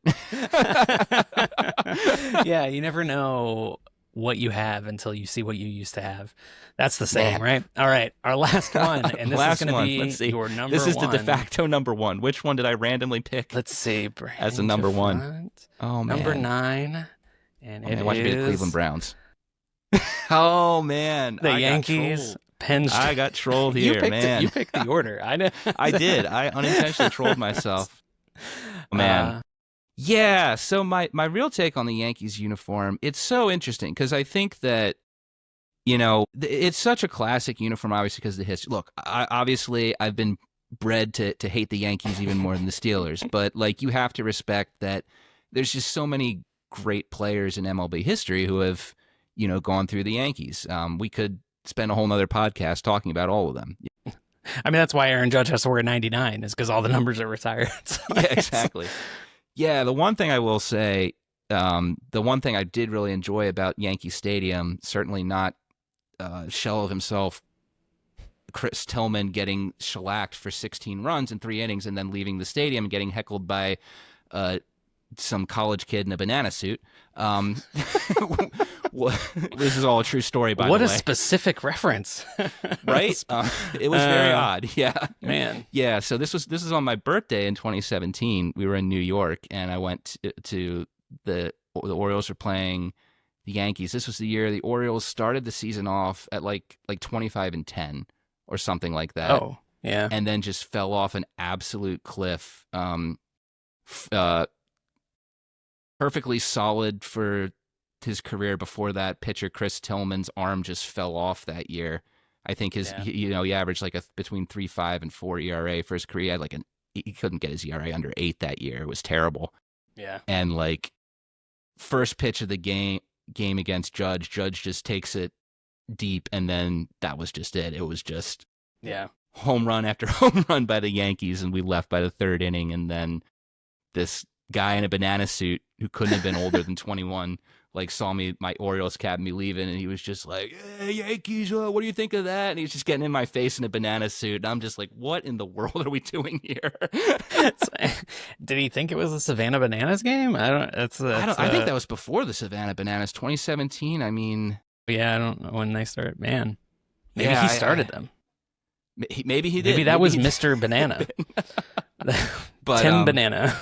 Yeah, you never know what you have until you see what you used to have. That's the saying, right? All right, our last one, and this is going to be your number 1. This is the de facto number 1. Which one did I randomly pick? Let's see. As a number 1. Oh, man. Number 9, and it is the Cleveland Browns. Oh, man. The Yankees. I got trolled here, man. You picked the order. I know. I did. I unintentionally trolled myself. Oh, man. Yeah, so my real take on the Yankees uniform, it's so interesting because I think that, it's such a classic uniform, obviously, because of the history. Look, obviously, I've been bred to hate the Yankees even more than the Steelers. But like, you have to respect that there's just so many great players in MLB history who have, gone through the Yankees. We could spend a whole nother podcast talking about all of them. I mean, that's why Aaron Judge has to wear 99 is because all the numbers are retired. So Yeah, exactly. Yeah, the one thing I will say, the one thing I did really enjoy about Yankee Stadium, certainly not shell of himself, Chris Tillman getting shellacked for 16 runs in 3 innings and then leaving the stadium and getting heckled by some college kid in a banana suit. This is all a true story, by the way. What a specific reference. Right? It was very odd. Yeah. Man. Yeah, so this was on my birthday in 2017. We were in New York, and I went to the Orioles were playing the Yankees. This was the year the Orioles started the season off at like 25-10 or something like that. Oh, yeah. And then just fell off an absolute cliff. Perfectly solid for his career. Before that, pitcher Chris Tillman's arm just fell off that year. I think he averaged like between 3.5 and 4 ERA for his career. He had he couldn't get his ERA under 8 that year. It was terrible. Yeah. And like, first pitch of the game against Judge just takes it deep, and then that was just it. It was just home run after home run by the Yankees, and we left by the 3rd inning, and then this guy in a banana suit who couldn't have been older than 21 saw my Orioles cap, me leaving, and he was just like, "Hey, Yankees, what do you think of that?" And he was just getting in my face in a banana suit, and I'm just like, what in the world are we doing here? Did he think it was the Savannah Bananas game? I think that was before the Savannah Bananas, 2017. I mean, yeah, I don't know when they started. Man, maybe he started them. Maybe he did. Maybe that was Mr. Banana. But, Tim Banana.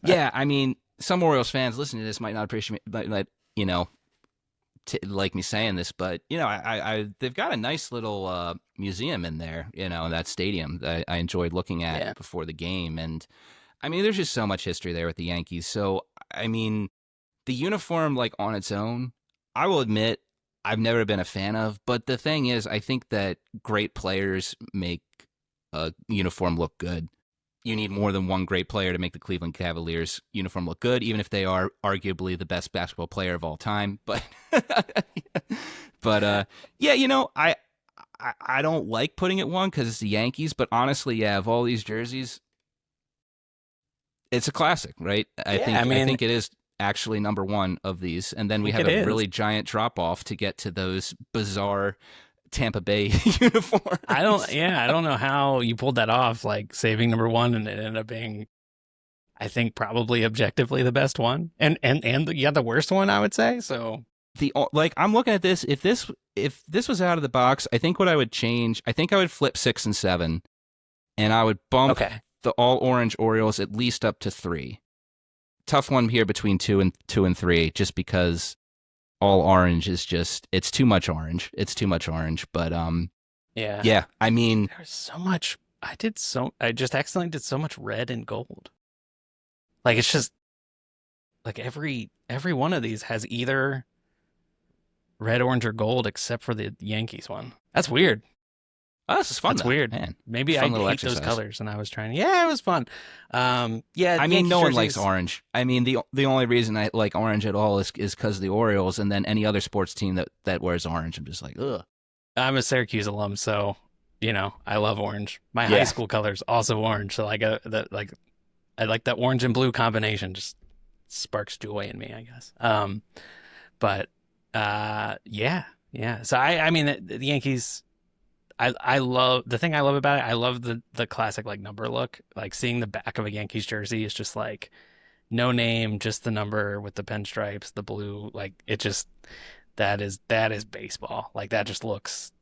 Yeah, I mean, some Orioles fans listening to this might not appreciate, like me saying this, but they've got a nice little museum in there, in that stadium that I enjoyed looking at before the game, and I mean, there's just so much history there with the Yankees. So I mean, the uniform, on its own, I will admit I've never been a fan of, but the thing is, I think that great players make a uniform look good. You need more than one great player to make the Cleveland Cavaliers uniform look good, even if they are arguably the best basketball player of all time. But, I don't like putting it one because it's the Yankees. But honestly, of all these jerseys, it's a classic, right? I think it is actually number one of these. And then we have a really giant drop off to get to those bizarre Tampa Bay uniforms. I don't know how you pulled that off, saving number one, and it ended up being, I think, probably objectively the best one, and the worst one, I would say. So I'm looking at this. If this was out of the box, I think what I would change, I think I would flip 6 and 7, and I would bump the all orange Orioles at least up to 3. Tough one here between 2 and 3, just because all orange is just, it's too much orange. But yeah. I mean, there's so much. I just accidentally did so much red and gold. It's just every one of these has either red, orange, or gold, except for the Yankees one. That's weird. Oh, this is fun. That's weird. Man. Maybe I hate those colors, and I was trying. Yeah, it was fun. I mean, Yankees no one likes orange. I mean, the only reason I like orange at all is because of the Orioles, and then any other sports team that wears orange, I'm just like, ugh. I'm a Syracuse alum, so I love orange. My high school colors also orange, so I like that orange and blue combination. Just sparks joy in me, I guess. Yeah. So I mean, the Yankees. I love the thing I love about it. I love the classic number look. Seeing the back of a Yankees jersey is just no name, just the number with the pinstripes, the blue. It just that is baseball. That just looks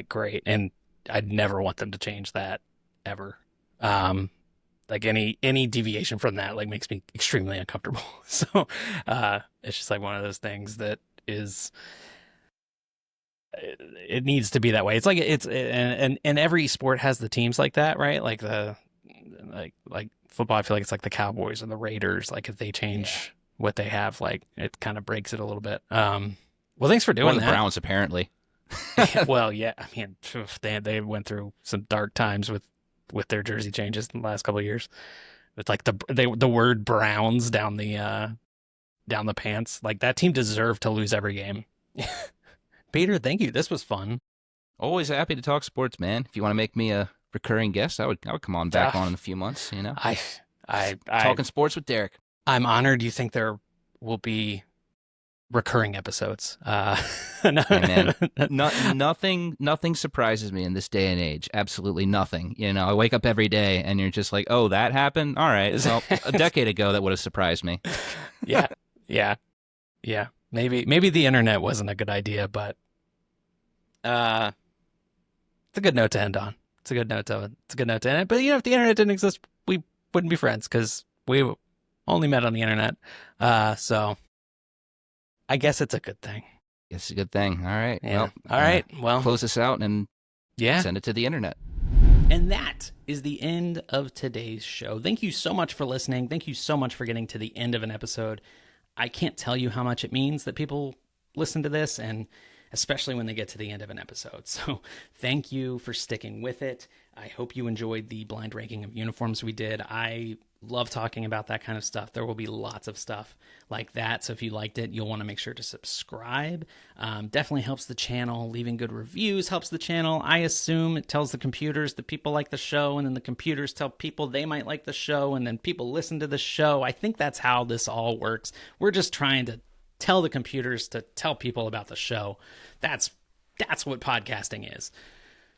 great, and I'd never want them to change that ever. Any deviation from that makes me extremely uncomfortable. So it's just one of those things that is. It needs to be that way. It's and every sport has the teams like that, right? Like football, I feel like it's the Cowboys and the Raiders. If they change what they have, it kind of breaks it a little bit. Well, thanks for doing that. The Browns, apparently. Well, yeah. I mean, they went through some dark times with with their jersey changes in the last couple of years. It's like the word Browns down the pants. Like, that team deserved to lose every game. Peter, thank you. This was fun. Always happy to talk sports, man. If you want to make me a recurring guest, I would come on back on in a few months. Talking sports with Derek. I'm honored you think there will be recurring episodes. Hey, man, nothing surprises me in this day and age. Absolutely nothing. I wake up every day and you're just like, oh, that happened? All right. Well, a decade ago, that would have surprised me. Yeah. Maybe the internet wasn't a good idea, but it's a good note to end on. It's a good note to end it. But if the internet didn't exist, we wouldn't be friends because we only met on the internet. So I guess it's a good thing. It's a good thing. All right. Yeah. Well, all right. Well, close this out and send it to the internet. And that is the end of today's show. Thank you so much for listening. Thank you so much for getting to the end of an episode. I can't tell you how much it means that people listen to this, and especially when they get to the end of an episode. So thank you for sticking with it. I hope you enjoyed the blind ranking of uniforms we did. I love talking about that kind of stuff. There will be lots of stuff like that. So if you liked it, you'll want to make sure to subscribe. Definitely helps the channel. Leaving good reviews helps the channel. I assume it tells the computers that people like the show, and then the computers tell people they might like the show, and then people listen to the show. I think that's how this all works. We're just trying to tell the computers to tell people about the show. That's what podcasting is.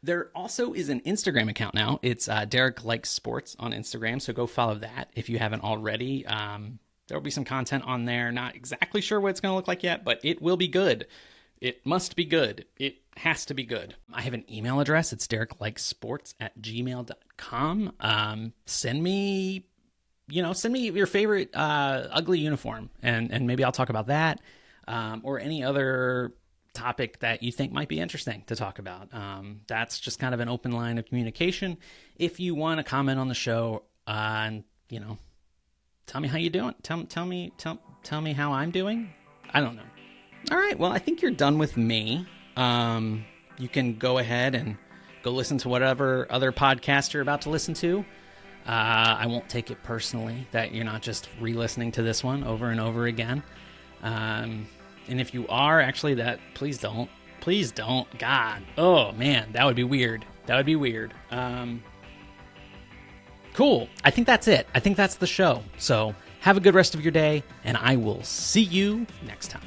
There also is an Instagram account now. It's Derek Likes Sports on Instagram, so go follow that if you haven't already. There will be some content on there. Not exactly sure what it's going to look like yet, but it will be good. It must be good. It has to be good. I have an email address. It's dereklikessports@gmail.com. Send me your favorite ugly uniform, and maybe I'll talk about that, or any other topic that you think might be interesting to talk about. That's just kind of an open line of communication. If you want to comment on the show, and tell me how you're doing. Tell me how I'm doing. I don't know. All right. Well, I think you're done with me. You can go ahead and go listen to whatever other podcast you're about to listen to. I won't take it personally that you're not just re-listening to this one over and over again. And if you are, actually, please don't. God. Oh, man, that would be weird. Cool. I think that's it. I think that's the show. So have a good rest of your day, and I will see you next time.